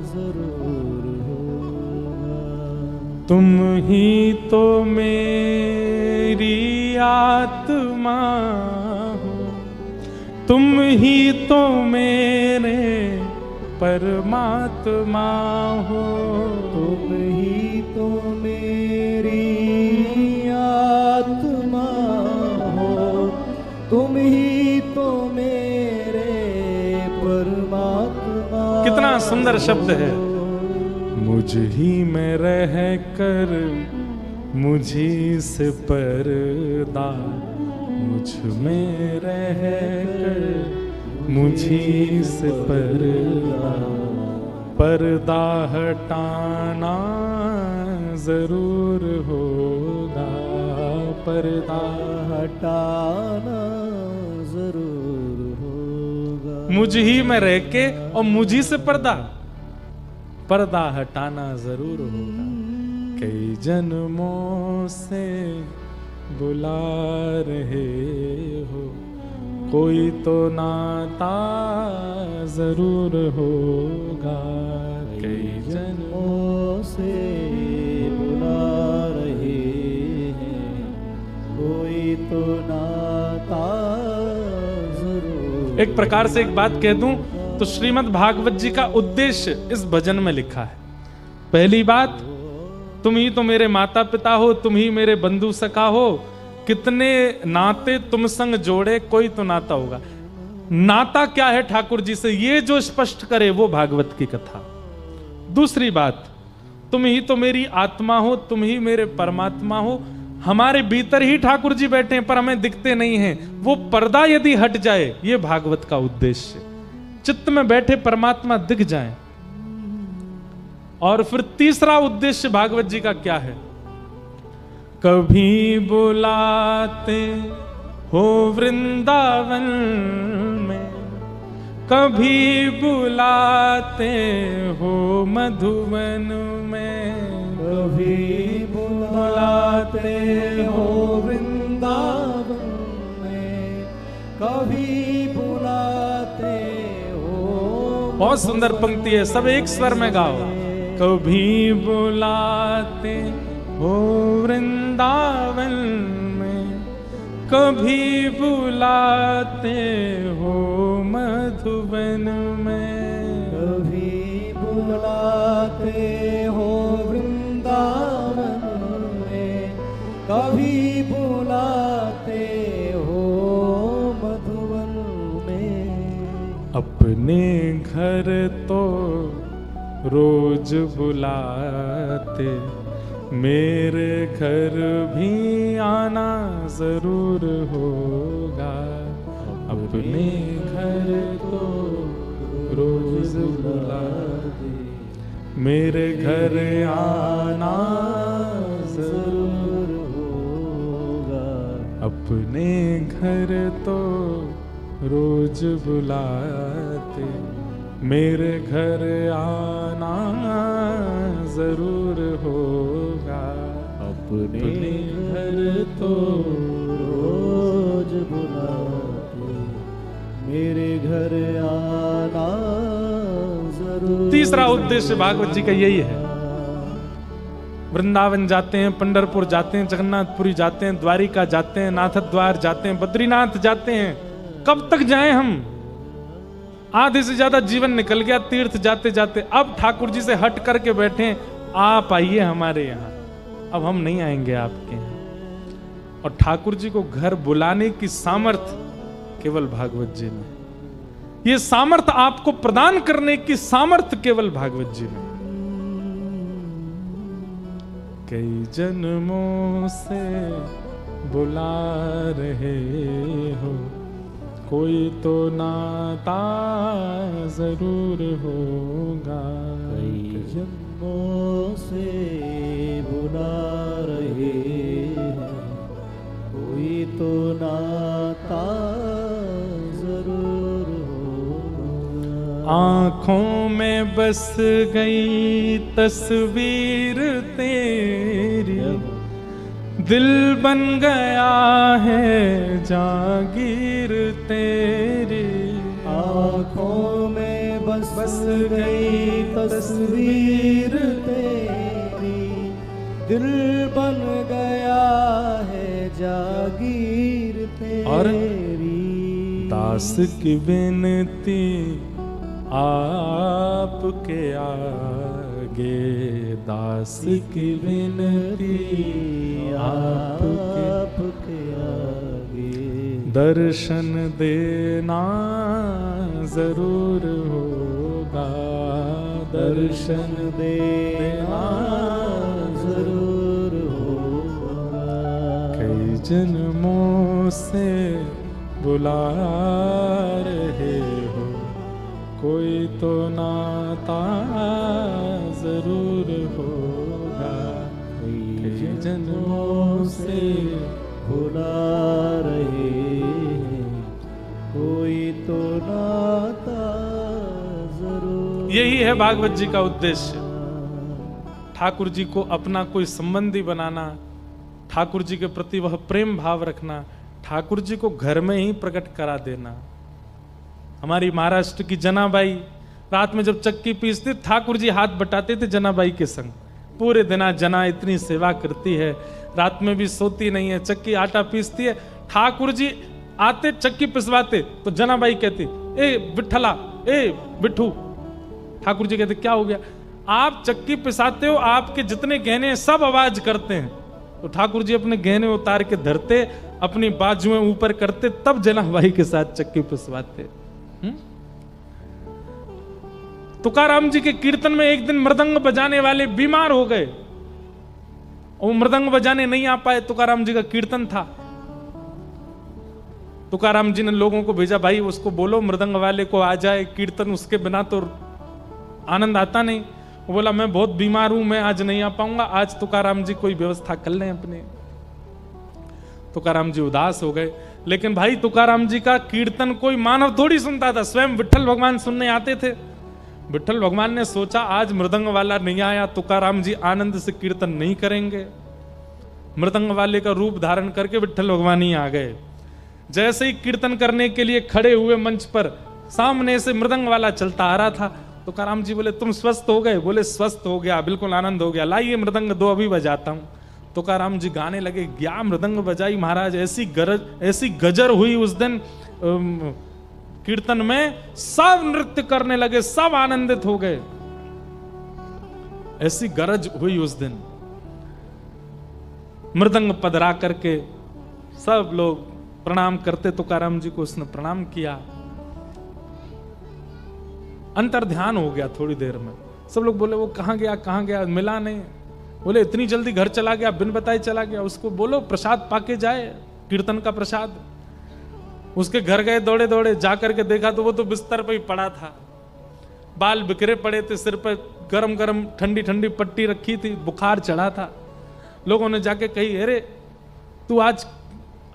जरूर होगा। तुम ही तो मेरी आत्मा हो, तुम ही तो मेरे परमात्मा हो। तुम ही तो मेरी आत्मा हो, तुम ही तो मेरे परमात्मा। कितना सुंदर शब्द है। मुझ मुझ ही में रह कर मुझी से पर्दा, मुझ में रह कर मुझी से पर्दा, पर्दा हटाना जरूर होगा, पर्दा हटाना जरूर होगा। मुझ ही में रह के और मुझी से पर्दा, पर्दा हटाना जरूर होगा। कई जन्मों से बुला रहे हो, कोई तो नाता जरूर होगा। कई जन्मों से बुला रहे हैं, कोई तो नाता जरूर। एक प्रकार से एक बात कह दूं तो श्रीमद् भागवत जी का उद्देश्य इस भजन में लिखा है। पहली बात, तुम ही तो मेरे माता पिता हो, तुम ही मेरे बंधु सखा हो, कितने नाते तुम संग जोड़े, कोई तो नाता होगा। नाता क्या है ठाकुर जी से, ये जो स्पष्ट करे वो भागवत की कथा। दूसरी बात, तुम ही तो मेरी आत्मा हो, तुम ही मेरे परमात्मा हो, हमारे भीतर ही ठाकुर जी बैठे हैं पर हमें दिखते नहीं हैं, वो पर्दा यदि हट जाए, ये भागवत का उद्देश्य। चित्त में बैठे परमात्मा दिख जाएं। और फिर तीसरा उद्देश्य भागवत जी का क्या है, कभी बुलाते हो वृंदावन में, कभी बुलाते हो मधुवन में, कभी बुलाते हो वृंदावन में, कभी बुलाते हो। बहुत सुंदर पंक्ति है, सब एक स्वर में गाओ। कभी बुलाते हो वृंदावन में, कभी बुलाते हो मधुबन में, कभी बुलाते हो वृंदावन में, कभी बुलाते हो मधुबन में। अपने घर तो रोज बुलाते, मेरे घर भी आना जरूर होगा। अपने घर तो रोज बुलाते, मेरे घर आना जरूर होगा। अपने घर तो रोज बुलाते, मेरे घर आना जरूर होगा। अपने घर तो रोज बुलाते, मेरे घर आना जरूर। तीसरा उद्देश्य भागवत जी का यही है। वृंदावन जाते हैं, पंढरपुर जाते हैं, जगन्नाथपुरी जाते हैं, द्वारिका जाते हैं, नाथद्वार जाते हैं, बद्रीनाथ जाते हैं। कब तक जाएं हम? आधे से ज्यादा जीवन निकल गया तीर्थ जाते जाते। अब ठाकुर जी से हट करके बैठे, आप आइए हमारे यहाँ। अब हम नहीं आएंगे आपके यहाँ। और ठाकुर जी को घर बुलाने की सामर्थ केवल भागवत जी में, ये सामर्थ आपको प्रदान करने की सामर्थ केवल भागवत जी में। कई जन्मों से बुला रहे हो, कोई तो नाता जरूर होगा। कई जन्मों से बुला रहे हैं, कोई तो नाता जरूर होगा। आँखों में बस गई तस्वीर तेरी, दिल बन गया है जागीर तेरी। आँखों में बस गई तस्वीर तेरी, दिल बन गया है जागीर तेरी। और दास की विनती आपके आगे, दास की विनती आपके आगे, दर्शन देना जरूर होगा। दर्शन देना जरूर होगा। कई जन्मों से बुला रहे हो, कोई तो नाता जरूर होगा। कई जन्मों से बुला रहे हैं, कोई तो नाता जरूर। यही है भागवत जी का उद्देश्य, ठाकुर जी को अपना कोई संबंधी बनाना, ठाकुर जी के प्रति वह प्रेम भाव रखना, ठाकुर जी को घर में ही प्रकट करा देना। हमारी महाराष्ट्र की जनाबाई रात में जब चक्की पीसती, ठाकुर जी हाथ बटाते थे जनाबाई के संग। पूरे दिन जना इतनी सेवा करती है, रात में भी सोती नहीं है, चक्की आटा पीसती है। ठाकुर जी आते चक्की पिसवाते तो जनाबाई कहती, ए विठला, ए बिट्ठू। ठाकुर जी कहते क्या हो गया? आप चक्की पिसाते हो, आपके जितने गहने हैं सब आवाज करते हैं। तो ठाकुर जी अपने गहने उतार के धरते, अपनी बाजुएं ऊपर करते, तब जनाबाई के साथ चक्की पिसवाते। तुकाराम जी के कीर्तन में एक दिन मृदंग बजाने वाले बीमार हो गए, वो मृदंग बजाने नहीं आ पाए। तुकाराम जी का कीर्तन था, तुकाराम जी ने लोगों को भेजा, भाई उसको बोलो मृदंग वाले को आ जाए, कीर्तन उसके बिना तो आनंद आता नहीं। वो बोला मैं बहुत बीमार हूं, मैं आज नहीं आ पाऊंगा, आज तुकाराम जी कोई व्यवस्था कर लें अपने। तुकाराम जी उदास हो गए। लेकिन भाई तुकाराम जी का कीर्तन कोई मानव थोड़ी सुनता था, स्वयं विठ्ठल भगवान सुनने आते थे। विठ्ठल भगवान ने सोचा आज मृदंग वाला नहीं आया, तुकाराम जी आनंद से कीर्तन नहीं करेंगे। मृदंग वाले का रूप धारण करके विठ्ठल भगवान ही आ गए। जैसे ही कीर्तन करने के लिए खड़े हुए मंच पर, सामने से मृदंग वाला चलता आ रहा था। तुकाराम जी बोले तुम स्वस्थ हो गए? बोले स्वस्थ हो गया, बिल्कुल आनंद हो गया, लाइए मृदंग दो अभी बजाता हूं। तुकाराम जी गाने लगे, क्या मृदंग बजाई महाराज, ऐसी गजर हुई उस दिन कीर्तन में, सब नृत्य करने लगे, सब आनंदित हो गए, ऐसी गरज हुई उस दिन। मृदंग पधरा करके सब लोग प्रणाम करते, तुकाराम जी को उसने प्रणाम किया। अंतर ध्यान हो गया थोड़ी देर में। सब लोग बोले वो कहां गया, मिला नहीं। बोले इतनी जल्दी घर चला गया, बिन बताए चला गया, उसको बोलो प्रसाद पाके जाए, कीर्तन का प्रसाद। उसके घर गए दौड़े दौड़े, जाकर के देखा तो वो तो बिस्तर पे ही पड़ा था, बाल बिखरे पड़े थे, सिर पर गरम गरम ठंडी ठंडी पट्टी रखी थी, बुखार चढ़ा था। लोगों ने जाके कही अरे तू आज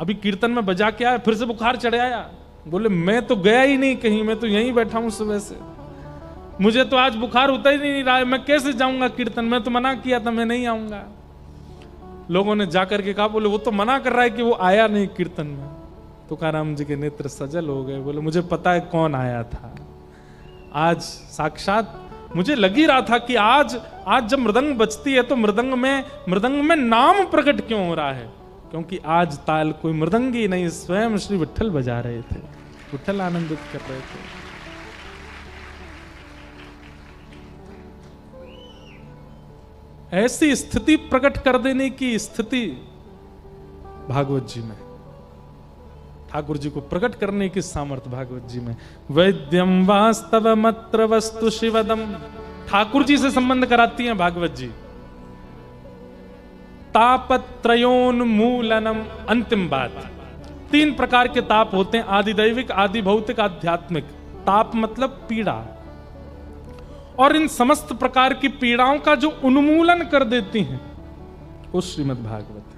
अभी कीर्तन में बजा के आया, फिर से बुखार चढ़ आया? बोले मैं तो गया ही नहीं कहीं, मैं तो यहीं बैठा हूं सुबह से, मुझे तो आज बुखार उतर ही नहीं रहा है, मैं कैसे जाऊंगा कीर्तन, मैं तो मना किया था मैं नहीं आऊंगा। लोगों ने जाकर के कहा बोले वो तो मना कर रहा है कि वो आया नहीं कीर्तन में। तुकाराम जी के नेत्र सजल हो गए, बोले मुझे पता है कौन आया था, आज साक्षात मुझे लग ही रहा था कि आज जब मृदंग बजती है तो मृदंग में नाम प्रकट क्यों हो रहा है, क्योंकि आज ताल कोई मृदंगी नहीं, स्वयं श्री विठ्ठल बजा रहे थे, विठ्ठल आनंदित कर रहे थे। ऐसी स्थिति प्रकट कर देने की स्थिति भागवत जी में, ठाकुर जी को प्रकट करने की सामर्थ्य भागवत जी में। वैद्यम वास्तवमत्र वस्तु शिवदम, ठाकुर जी से संबंध कराती हैं भागवत जी। तापत्रयोन्मूलनम, अंतिम बात, 3 प्रकार के ताप होते हैं, आदि दैविक, आदि भौतिक, आध्यात्मिक। ताप मतलब पीड़ा, और इन समस्त प्रकार की पीड़ाओं का जो उन्मूलन कर देती हैं वो श्रीमद् भागवत है।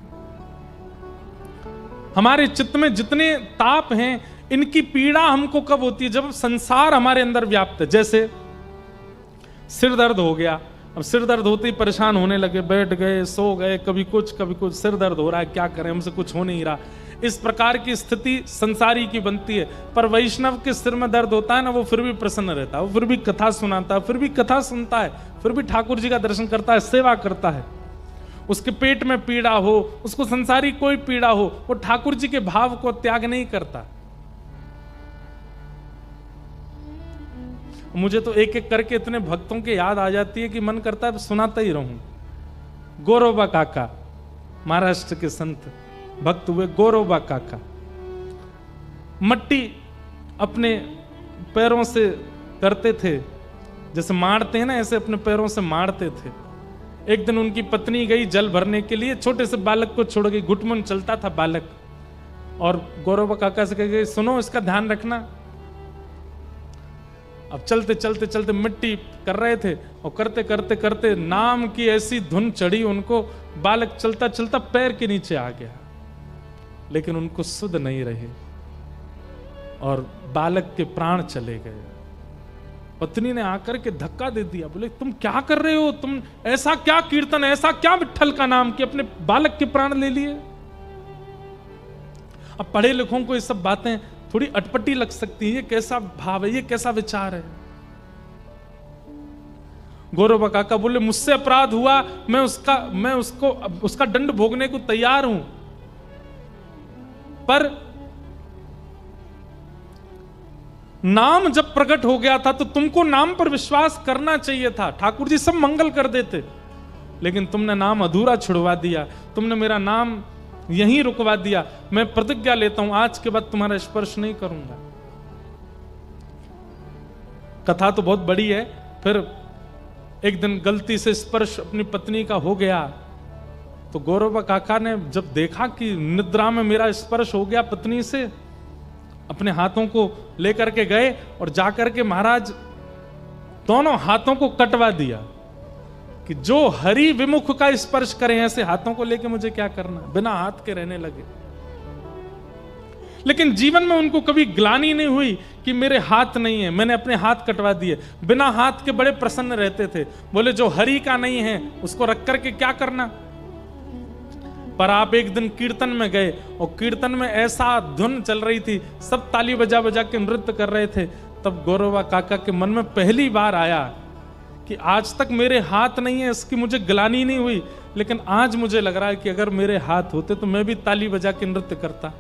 हमारे चित्त में जितने ताप हैं, इनकी पीड़ा हमको कब होती है? जब संसार हमारे अंदर व्याप्त है। जैसे सिर दर्द हो गया, अब सिर दर्द होते ही परेशान होने लगे, बैठ गए, सो गए, कभी कुछ सिर दर्द हो रहा है, क्या करें, हमसे कुछ हो नहीं रहा। इस प्रकार की स्थिति संसारी की बनती है। पर वैष्णव के सिर में दर्द होता है ना, वो फिर भी प्रसन्न रहता है, वो फिर भी कथा सुनाता है, फिर भी कथा सुनता है, फिर भी ठाकुर जी का दर्शन करता है, सेवा करता है। उसके पेट में पीड़ा हो, उसको संसारी कोई पीड़ा हो, वो ठाकुर जी के भाव को त्याग नहीं करता। मुझे तो एक एक करके इतने भक्तों के याद आ जाती है कि मन करता है सुनाता ही रहूं। गौरोबा काका, महाराष्ट्र के संत भक्त हुए गौरोबा काका, मट्टी अपने पैरों से करते थे, जैसे मारते हैं ना, ऐसे अपने पैरों से मारते थे। एक दिन उनकी पत्नी गई जल भरने के लिए, छोटे से बालक को छोड़ गई, घुटमुन चलता था बालक, और गौरव काका से कह गई, सुनो इसका ध्यान रखना। अब चलते चलते चलते मिट्टी कर रहे थे, और करते करते करते नाम की ऐसी धुन चढ़ी उनको, बालक चलता चलता पैर के नीचे आ गया, लेकिन उनको सुध नहीं रहे और बालक के प्राण चले गए। पत्नी ने आकर के धक्का दे दिया, बोले तुम क्या कर रहे हो, तुम ऐसा क्या कीर्तन, ऐसा क्या विट्ठल का नाम कि अपने बालक के प्राण ले लिए। अब पढ़े लिखों को ये सब बातें थोड़ी अटपटी लग सकती है, ये कैसा भाव है, ये कैसा विचार है। गौरव काका बोले मुझसे अपराध हुआ, मैं उसका दंड भोगने को तैयार हूं, पर नाम जब प्रकट हो गया था तो तुमको नाम पर विश्वास करना चाहिए था। ठाकुर जी सब मंगल कर देते, लेकिन तुमने नाम अधूरा छुड़वा दिया, तुमने मेरा नाम यहीं रुकवा दिया। मैं प्रतिज्ञा लेता हूं आज के बाद तुम्हारा स्पर्श नहीं करूंगा। कथा तो बहुत बड़ी है। फिर एक दिन गलती से स्पर्श अपनी पत्नी का हो गया, तो गौरव काका ने जब देखा कि निद्रा में मेरा स्पर्श हो गया पत्नी से, अपने हाथों को लेकर के गए और जाकर के महाराज दोनों हाथों को कटवा दिया कि जो हरि विमुख का स्पर्श करें, ऐसे हाथों को लेके मुझे क्या करना, बिना हाथ के रहने लगे। लेकिन जीवन में उनको कभी ग्लानि नहीं हुई कि मेरे हाथ नहीं है, मैंने अपने हाथ कटवा दिए। बिना हाथ के बड़े प्रसन्न रहते थे, बोले जो हरि का नहीं है उसको रख करके क्या करना। पर आप एक दिन कीर्तन में गए और कीर्तन में ऐसा धुन चल रही थी, सब ताली बजा बजा के नृत्य कर रहे थे, तब गौरवा काका के मन में पहली बार आया कि आज तक मेरे हाथ नहीं है, इसकी मुझे ग्लानि नहीं हुई, लेकिन आज मुझे लग रहा है कि अगर मेरे हाथ होते तो मैं भी ताली बजा के नृत्य करता,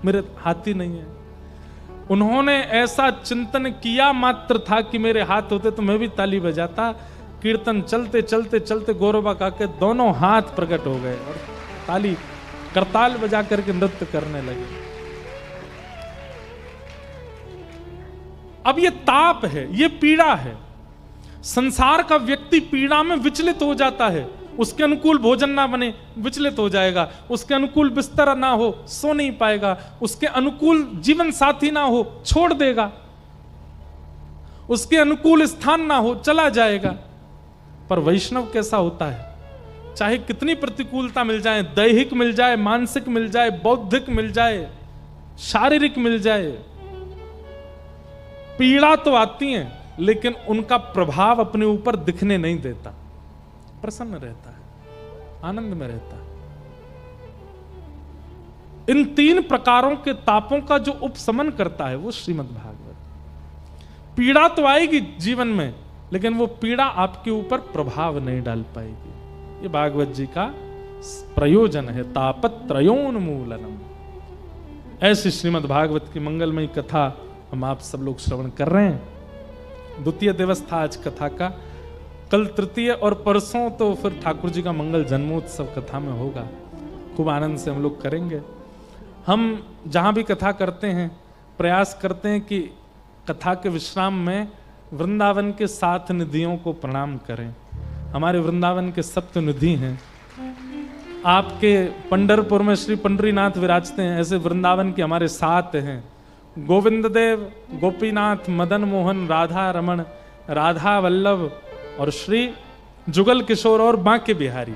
मेरे हाथ ही नहीं है। उन्होंने ऐसा चिंतन किया मात्र था कि मेरे हाथ होते तो मैं भी ताली बजाता। कीर्तन चलते चलते चलते गौरवा काके दोनों हाथ प्रकट हो गए और ताली करताल बजा करके नृत्य करने लगे। अब ये ताप है, ये पीड़ा है। संसार का व्यक्ति पीड़ा में विचलित हो जाता है, उसके अनुकूल भोजन ना बने विचलित हो जाएगा, उसके अनुकूल बिस्तर ना हो सो नहीं पाएगा, उसके अनुकूल जीवन साथी ना हो छोड़ देगा, उसके अनुकूल स्थान ना हो चला जाएगा। पर वैष्णव कैसा होता है, चाहे कितनी प्रतिकूलता मिल जाए, दैहिक मिल जाए, मानसिक मिल जाए, बौद्धिक मिल जाए, शारीरिक मिल जाए, पीड़ा तो आती है लेकिन उनका प्रभाव अपने ऊपर दिखने नहीं देता, प्रसन्न रहता है, आनंद में रहता है। इन तीन प्रकारों के तापों का जो उपशमन करता है वो श्रीमद् भागवत। पीड़ा तो आएगी जीवन में, लेकिन वो पीड़ा आपके ऊपर प्रभाव नहीं डाल पाएगी। ये भागवत जी का प्रयोजन है, तापत्रयोन्मूलनम। ऐसी श्रीमद् भागवत की मंगलमयी कथा हम आप सब लोग श्रवण कर रहे हैं। द्वितीय दिवस था आज कथा का, कल तृतीय और परसों तो फिर ठाकुर जी का मंगल जन्मोत्सव कथा में होगा। खूब आनंद से हम लोग करेंगे। हम जहाँ भी कथा करते हैं प्रयास करते हैं कि कथा के विश्राम में वृंदावन के 7 निधियों को प्रणाम करें। हमारे वृंदावन के सप्त निधि हैं। आपके पंढरपुर में श्री पंडरीनाथ विराजते हैं, ऐसे वृंदावन के हमारे 7 हैं। गोविंद देव, गोपीनाथ, मदन मोहन, राधा रमण, राधा वल्लभ और श्री जुगल किशोर और बांके बिहारी।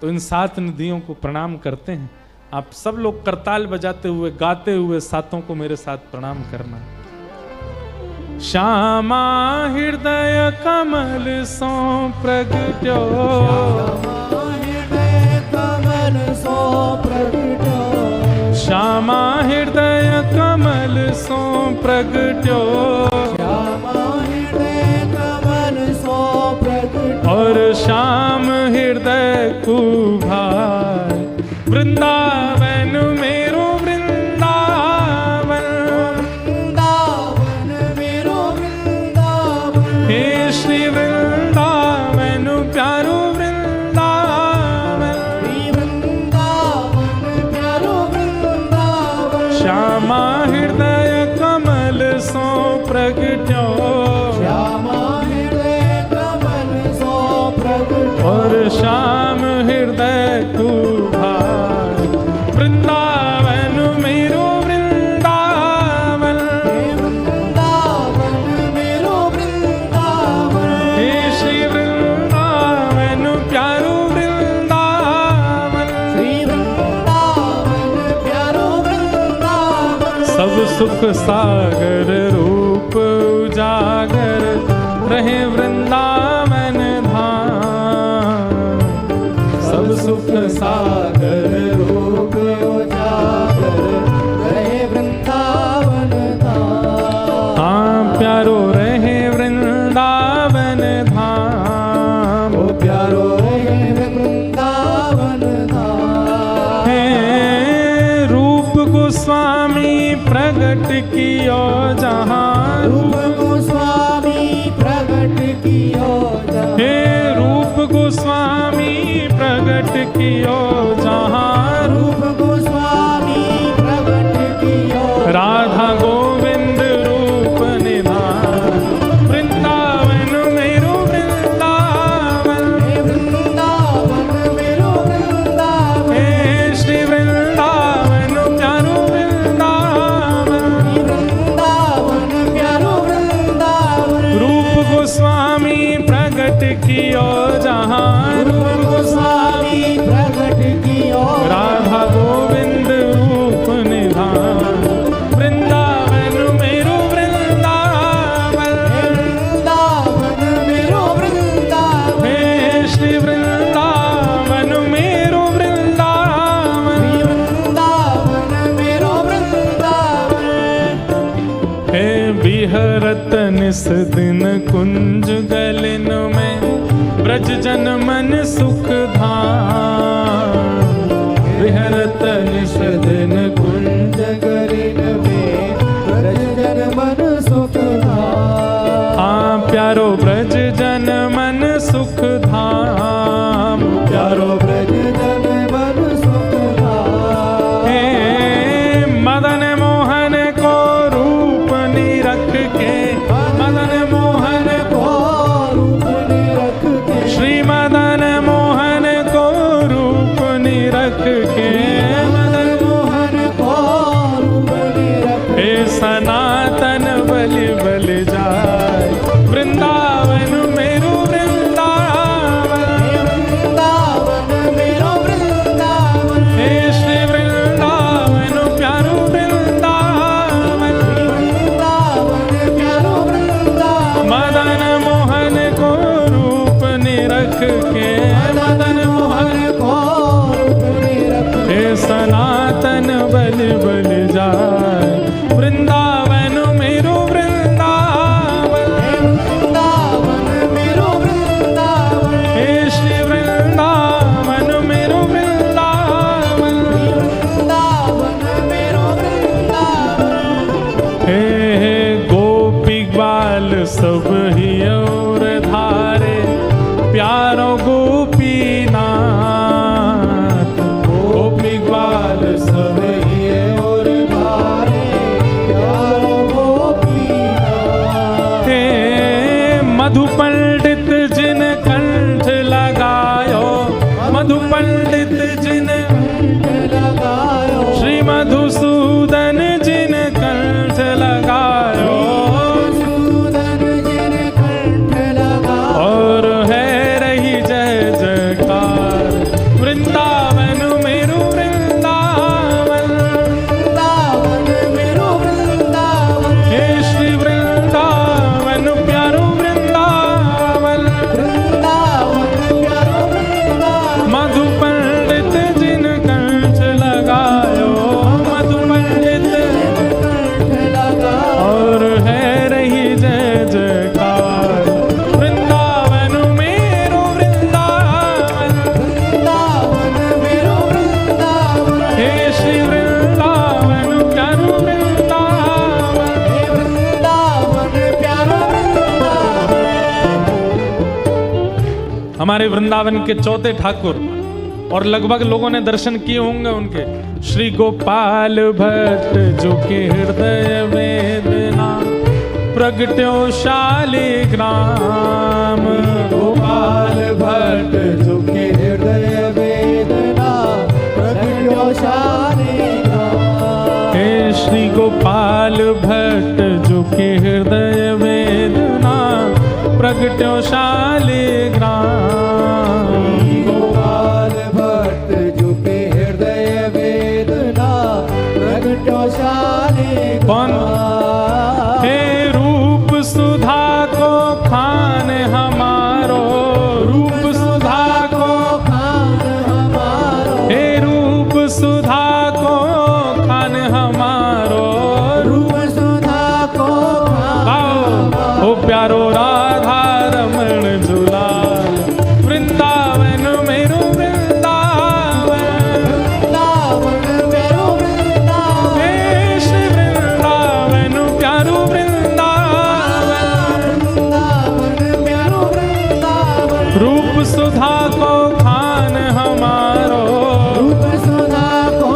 तो इन 7 निधियों को प्रणाम करते हैं। आप सब लोग करताल बजाते हुए गाते हुए सातों को मेरे साथ प्रणाम करना। श्यामा हृदय कमल सो प्रगट्यो, श्यामा हृदय कमल सो प्रगट्यो, और श्याम हृदय कुभार। वृंदावन मेरो वृंदावन, मेरो वृंदावन, हे श्री वृंदावन प्यारो वृंदावन, प्यारो वृंदावन। श्यामा हृदय कमल सो प्रगट्यो, श्यामा हृदय और श्याम हृदय तू भाई। वृंदावन मेरो वृंदावन, वृंदावन मेरो वृंदावन, हे श्री वृंदावन प्यारो वृंदावन, श्री वृंदावन प्यारो वृंदावन। सब सुख सागर रूप उजागर रहे वृंदावन धाम। सब सुख सागर रूप उजागर रहे वृंदावन धाम। हाँ प्यारो रहे वृंदावन धाम। ओ प्यारो रहे वृंदावन धाम। हे रूप गोस्वामी प्रगट कियो जहाँ, रूप गोस्वामी प्रगट कियो जहाँ। हे रूप गोस्वामी प्रगट कियो जहाँ। रूप गोस्वामी प्रगट कियो राधा गोविंद रूप निधान। वृंदावन मेरो वृंदावन, हे वृंदावन मेरो वृंदावन। हे श्री वृंदावन प्यारो वृंदावन। वृंदावन प्यारो वृंदावन। रूप गोस्वामी प्रगट कियो जहाँ। रूप गोस्वामी प्रगट कियो राधा गोविंद रूप निधान। वृंदावन मेरो वृंदावन, वृंदावन मेरो वृंदावन। हे श्री वृंदावन मेरो वृंदावन। वृंदावन मेरो वृंदावन। हे विहरत निस दिन कुंज गलिन में, ब्रज जन मन सुख धाम। विहरत निस दिन कुंज गलिन में ब्रज जन मन सुख धाम। हाँ प्यारो ब्रज जन मन सुख धाम। प्यारो ब्रज जन मन सुख धाम। हे मदन मोहन को रूप निरख के, मदन मोहन को, रूप निरख के, श्री मदन मोहन को रूप निरख के, मदन मोहन को रूप निरख के। हे सनातन बलि बलि जाय। वृंदावन मेरो वृंदावन, वृंदावन मेरो वृंदावन। हे श्री वृंदावन प्यारो वृंदावन। वृंदावन प्यारो वृंदावन। मदन मोहन को रूप निरख के, मदन मोहन को रूप निरख के। हे सनातन बलि बलि जाय। वृंदावन मेरो वृंदावन, वृंदावन मेरो वृंदावन। हे श्री वृंदावन मेरो वृंदावन। वृंदावन मेरो वृंदावन। हे गोपी ग्वाल सब ही और धारे, प्यारो गोपीनाथ। गोपी ग्वाल सब ही और भारे प्यारो गोपीनाथ। हे मधु पंडित जिन कंठ लगायो, मधु पंडित जिन, लगायो श्री मधुसूदन जिन कंठ लगायो। सूदन जिन कंठ लगायो। और है रही जय जयकार। वृंदावन मेरो वृंदावन, वृंदावन मेरो वृंदावन। हे श्री वृंदावन प्यारो वृंदावन। वृंदावन प्यारो वृंदावन। मधु पंडित जिन कंठ लगायो, मधु पंडित, कंठ लगायो। और है रही जय जयकार। वृंदावन मेरो वृंदावन, वृंदावन मेरो वृंदावन। हे श्री वृंदावन प्यारो वृंदावन। हे वृंदावन प्यारो वृंदावन। हमारे वृंदावन के चौथे ठाकुर, और लगभग लोगों ने दर्शन किए होंगे उनके, श्री गोपाल भट्ट जो के हृदय वेदना प्रगट्यो शालिग्राम। गोपाल भट्ट श्री गोपाल भट्ट जो के हृदय वेदना प्रगट्यो शालिग्राम। गोपाल भट्ट जो के हृदय वेदना प्रगट्यो शालिग्राम। हे रूप सुधा को खान हमारो, रूप सुधा को खान हमारो, हे रूप सुधा को खान हमारो, रूप सुधा को खान ओ प्यारो राधा रमण झूलाल वृंदावन मेरो वृंदावन, वृंदावन मेरो वृंदावन, हे श्री वृंदावन प्यारो वृंदावन। वृंदावन मेरो वृंदावन, रूप सुधा को खान हमारो, रूप सुधा को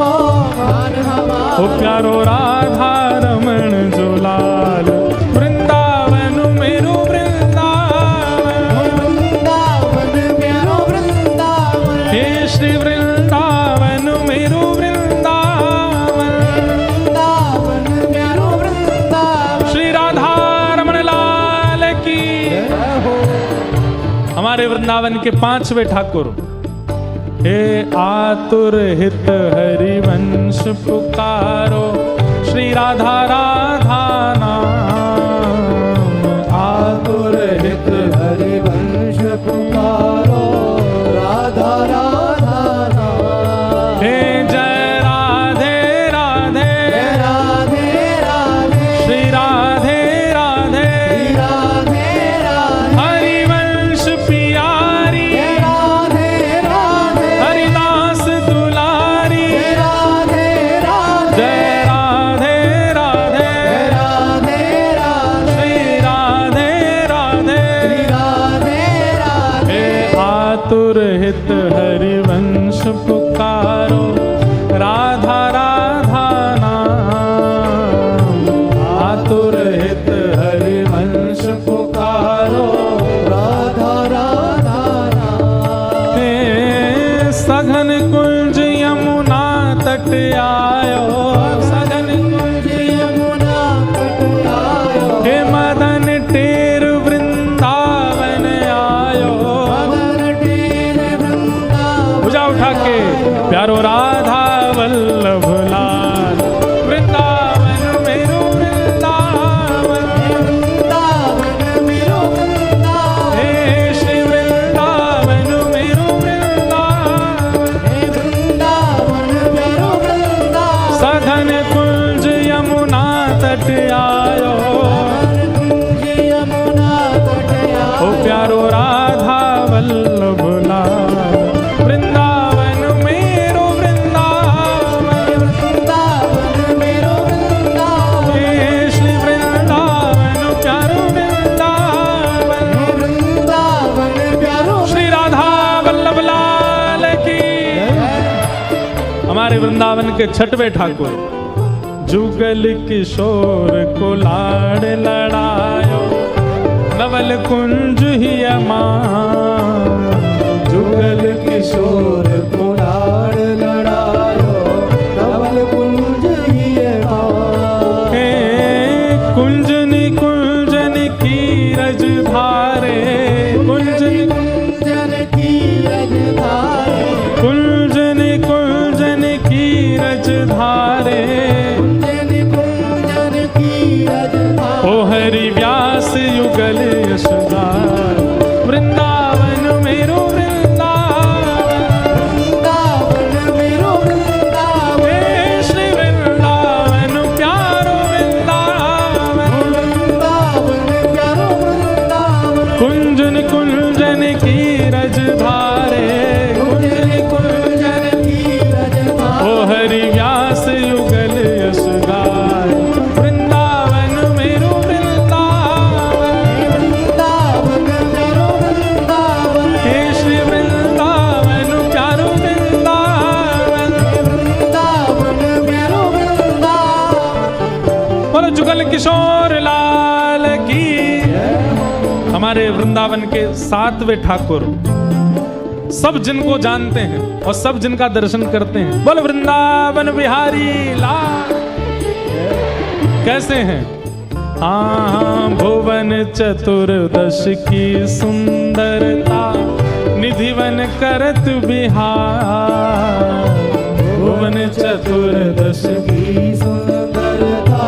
खान हमारो, ओ प्यारो राधा रमण झूलाल वृंदावन मेरो वृंदावन, वृंदावन मेरो वृंदावन, हे श्री वृंदावन मेरो वृंदावन। वृंदावन मेरो वृंदावन। श्री राधा रमण लाल की। हमारे वृंदावन के 5वें ठाकुर, हे आतुर हित हरिवंश पुकारो, श्री राधा राधा नाम। आतुर हित हरिवंश पुकारो, राधा राधा नाम। हे जय राधे राधे, जय राधे राधे, श्री राधे राधे, राधे राधे, हरिवंश पियारी, जय राधे राधे, हरिदास दुलारी, जय राधे राधे, जय राधे राधे, जय राधे राधे, श्री राधे राधे, श्री राधे राधे। हे आतुर हित हरिवंश पुकारो, राधा राधा नाम। आतुर हित हरिवंश पुकारो, राधा राधा नाम। हे सघन कुंज यमुना तट आयो, सघन कुंज यमुना तट आयो, हे मदन टेर वृंदावन आयो। मदन टेर वृंदावन भुजा उठा के प्यारो राधा वल्लभ लाल वृंदावन मेरो वृंदावन, वृंदावन मेरो वृंदावन, हे श्री वृंदावन मेरो वृंदावन। हे वृंदावन मेरो वृंदावन। सघन कुंज यमुना तट आयो, कुंज यमुना तट आयो, ओ प्यारो राधा वल्लभ लाल वृंदावन मेरो वृंदावन, वृंदावन मेरो वृंदावन, हे श्री वृंदावन प्यारो वृंदावन। वृंदावन प्यारो श्री राधा वल्लभ लाल की। हमारे वृंदावन के 6वें ठाकुर, जुगल किशोर को लाड़ लड़ायो, नवल कुंज ही अमान। जुगल किशोर को लाड़ लड़ायो, नवल कुंज ही मान। हे कुंजनी कुंजन की रज धारे, कुंजनी कुंजन की रजधारे, कुंजनी कुंजन की रज धारे, कुंजन की रजधारे। ओ हरि व्यास युगल यशगार वृंदावन मेरो वृंदावन, वृंदावन मेरो वृंदावन, हे श्री वृंदावन प्यारो वृंदावन। वृंदावन प्यारो वृंदावन, कुंजन कुंजन की रज धारे, कुंजन कुंजन की रजधारे। ओ हरि व्यास युगल यशगार वृंदावन मेरो वृंदावन, वृंदावन मेरो वृंदावन, हे श्री वृंदावन प्यारो वृंदावन। वृंदावन मेरो वृंदावन। बोलो जुगल किशोर लाल की। हमारे वृंदावन के 7वें ठाकुर, सब जिनको जानते हैं और सब जिनका दर्शन करते हैं, बोल वृंदावन बिहारी लाल। कैसे हैं? हाँ, भुवन चतुर्दश की सुंदरता निधिवन करत बिहार। भुवन चतुर्दश की सुंदरता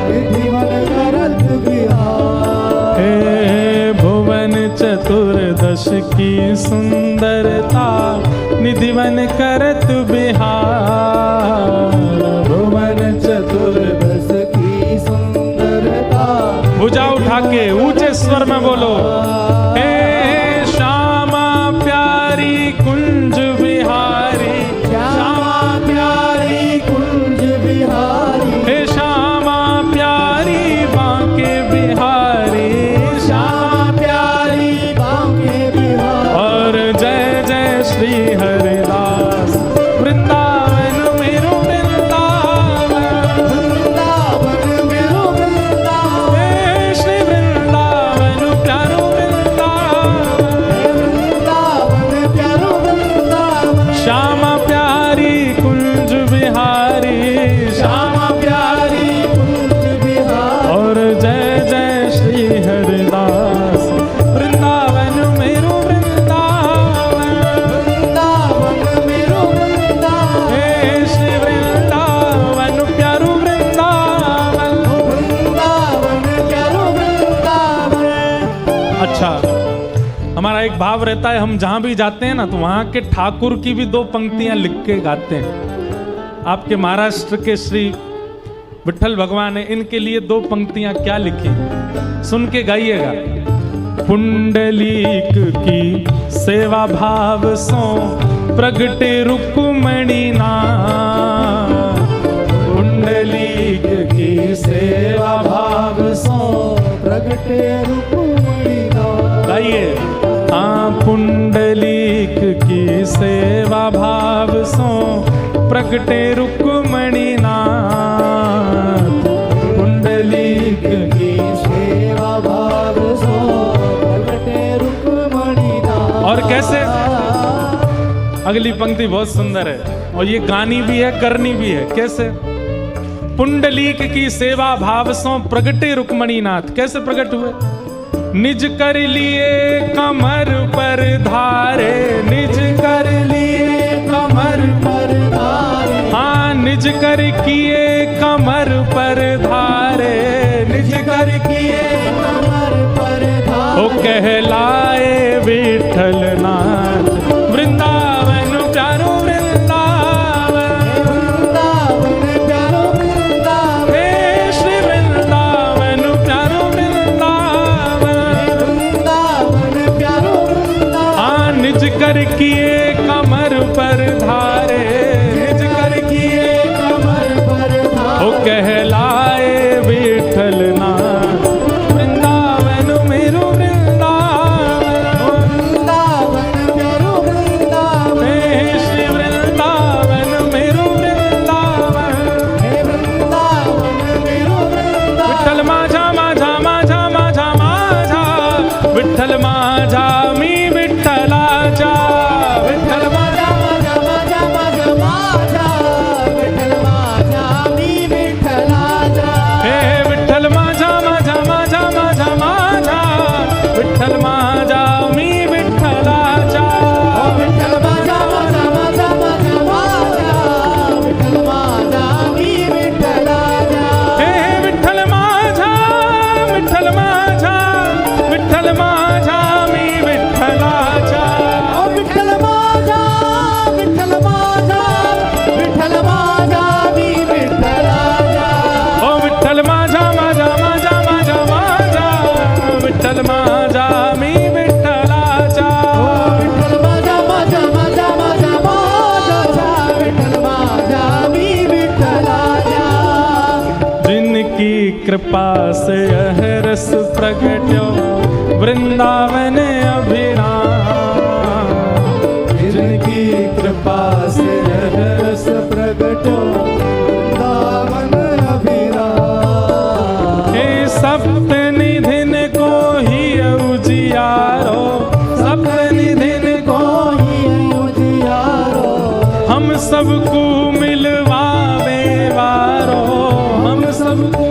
निधिवन करत बिहार। हे भुवन चतुर्दश की सुंदरता निधिवन करत बिहार। भुवन चतुर्दश की सुंदरता भुजा उठा के ऊंचे स्वर में बोलो, हे श्यामा प्यारी कुंज बिहारी। श्यामा प्यारी कुंज बिहारी। हे श्यामा प्यारी बांके बिहारी। श्यामा प्यारी बांके बिहारी। और जय जय श्री हरिदास वृंदावन मेरो वृंदावन। वृंदावन मेरो वृंदावन। हे श्री वृंदावन प्यारो वृंदावन। वृंदावन प्यारो वृंदावन। श्यामा प्यारी कुंज बिहारी। श्यामा प्यारी कुंज बिहारी। और जय जय श्री हरिदास वृंदावन मेरो वृंदावन। वृंदावन मेरो वृंदावन। हे श्री वृंदावन प्यारो वृंदावन। वृंदावन प्यारो वृंदावन। अच्छा, हमारा एक भाव रहता है, हम जहां भी जाते हैं ना तो वहां के ठाकुर की भी 2 पंक्तियां लिख के गाते हैं। आपके महाराष्ट्र के श्री विठल भगवान है, इनके लिए 2 पंक्तियां क्या लिखी, सुन के गाइएगा। पुंडलीक की सेवा भाव सो प्रगटे रुक्मणी नाथ। पुंडलीक की सेवा भाव सो प्रगटे रुक्मिणी नाथ। गाइए। हाँ, पुंडलीक की सेवा भाव सो प्रगटे रुक्मणी नाथ। पुंडलीक की सेवा भाव सो प्रगटे रुक्मिणी नाथ। और कैसे? अगली पंक्ति बहुत सुंदर है और ये गानी भी है करनी भी है। कैसे? पुंडलीक की सेवा भाव सो प्रगटे रुक्मणी नाथ। कैसे प्रकट हुए? निज कर लिए कमर पर धारे। निज कर लिए कमर पर धारे। हाँ, निज कर किए कमर पर धारे। निज कर किए कमर पर धारे। ओ कहलाए विठल नाथ वृंदावन प्यारो वृंदावन। वृंदावन प्यारो वृंदावन। हे श्री वृंदावन प्यारो वृंदावन। वृंदावन प्यारो वृंदावन। हाँ, निज कर किए कमर पर धारे। निज कर किए कमर पर धारे। ओ कहलाए विठल नाथ वृंदावन मेरो वृंदावन। वृंदावन प्यारो वृंदावन। हे श्री वृंदावन मेरो वृंदावन। हे वृंदावन मेरो वृंदावन। विठ्ठल माझा माझा माझा माझा माझा। विठ्ठल माझा मी विठ्ठलाचा। विठ्ठल माझा माझा माझा माझा माझा। विठ्ठल माझा मी विठ्ठलाचा। हे विठ्ठल माझा माझा माझा माझा माझा। विठ्ठल माझा मी विठ्ठलाचा। विठ्ठल माझा माझा माझा माझा माझा। विठ्ठल माझा मी विठ्ठलाचा। हे विठ्ठल माझा विठ्ठल माझा। विठ्ठल माझा मी विठ्ठलाचा। विठ्ठल माझा विठ्ठल माझा। विठ्ठल माझा मी विठ्ठलाचा। ओ विठ्ठल माझा माझा माझा माझा माझा। विठ्ठल माझा मी विठ्ठलाचा। विठ्ठल माझा माझा माझा माझा माझा। विठ्ठल माझा मी विठ्ठलाचा। जिनकी कृपा से यह रस प्रगट्यो वृंदावन अभिराम। जिनकी कृपा से यह रस प्रगटो वृंदावन अभिराम। हे सप्त निधिन को ही उजियारो। सप्त निधिन को ही उजियारो। हम सबको मिलवावे वारो। हम सबको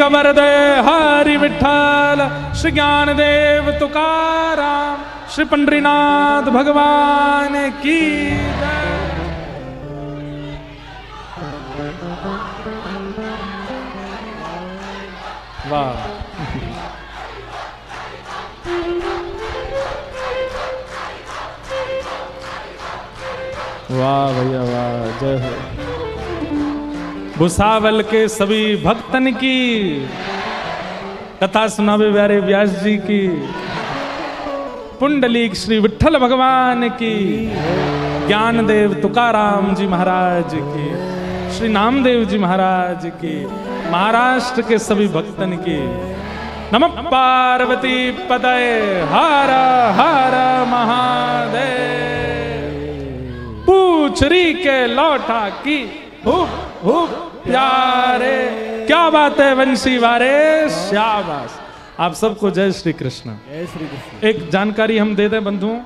गोवर्धन हरि विठ्ठल, श्री ज्ञानदेव तुकाराम, श्री पंडरीनाथ भगवान की जय। वाह वाह भैया वाह, जय हो। भुसावल के सभी भक्तन की कथा सुनावे प्यारे व्यास जी की, पुंडलीक श्री विठ्ठल भगवान की, ज्ञानदेव तुकाराम जी महाराज की, श्री नामदेव जी महाराज की, महाराष्ट्र के सभी भक्तन की। नमः पार्वती पतये हर हर महादेव। पूछरी के लौटा की हुप हुप प्यारे, क्या बात है वंशी वारे, शाबाश। आप सबको जय श्री कृष्ण। जय श्री कृष्ण। एक जानकारी हम दे दें बंधुओं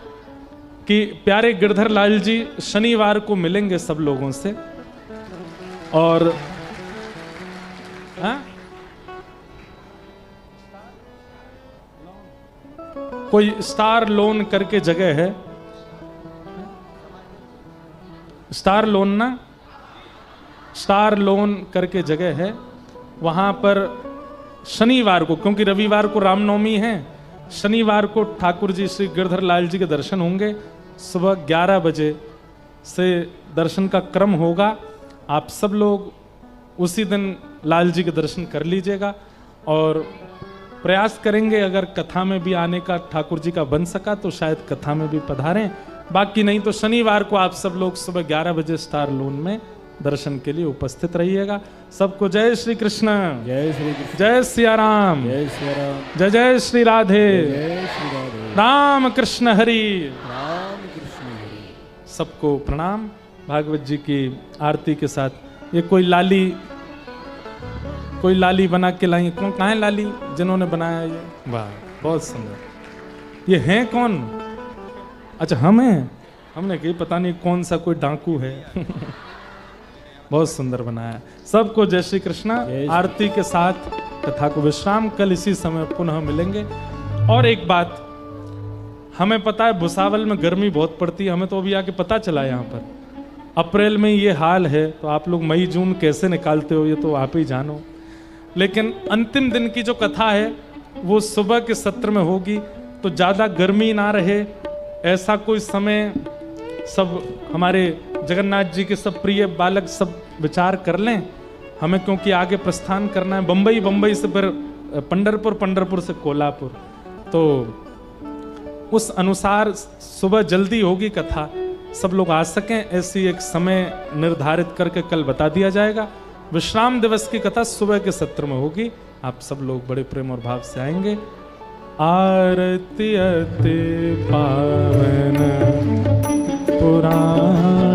कि प्यारे गिरधर लाल जी शनिवार को मिलेंगे सब लोगों से, और कोई स्टार लोन करके जगह है, स्टार लोन ना, स्टार लोन करके जगह है, वहां पर शनिवार को, क्योंकि रविवार को रामनवमी है, शनिवार को ठाकुर जी श्री गिरधर लाल जी के दर्शन होंगे। सुबह 11 बजे से दर्शन का क्रम होगा। आप सब लोग उसी दिन लाल जी के दर्शन कर लीजिएगा, और प्रयास करेंगे अगर कथा में भी आने का ठाकुर जी का बन सका तो शायद कथा में भी पधारें, बाकी नहीं तो शनिवार को आप सब लोग सुबह 11 बजे स्टार लोन में दर्शन के लिए उपस्थित रहिएगा। सबको जय श्री कृष्ण, जय श्री कृष्ण। जय सिया राम, जय श्री राम। जय जय श्री राधे, जय श्री राधे। राम कृष्ण हरि। राम कृष्ण हरि। सबको प्रणाम। भागवत जी की आरती के साथ ये कोई लाली बना के लाई, कौन कहाँ है लाली जिन्होंने बनाया ये, वाह बहुत सुंदर। ये हैं कौन? अच्छा हम हैं, हमने कही पता नहीं कौन सा कोई डाकू है। बहुत सुंदर बनाया है। सबको जय श्री कृष्णा। आरती के साथ कथा को विश्राम, कल इसी समय पुनः मिलेंगे। और एक बात, हमें पता है भुसावल में गर्मी बहुत पड़ती है, हमें तो अभी आके पता चला यहाँ पर अप्रैल में ये हाल है, तो आप लोग मई जून कैसे निकालते हो ये तो आप ही जानो। लेकिन अंतिम दिन की जो कथा है वो सुबह के सत्र में होगी, तो ज़्यादा गर्मी ना रहे ऐसा कोई समय सब हमारे जगन्नाथ जी के सब प्रिय बालक सब विचार कर लें हमें, क्योंकि आगे प्रस्थान करना है। बम्बई से फिर पंढरपुर, पंढरपुर से कोल्हापुर, तो उस अनुसार सुबह जल्दी होगी कथा, सब लोग आ सकें ऐसी एक समय निर्धारित करके कल बता दिया जाएगा। विश्राम दिवस की कथा सुबह के सत्र में होगी, आप सब लोग बड़े प्रेम और भाव से आएंगे। आरती अति पावन पुराण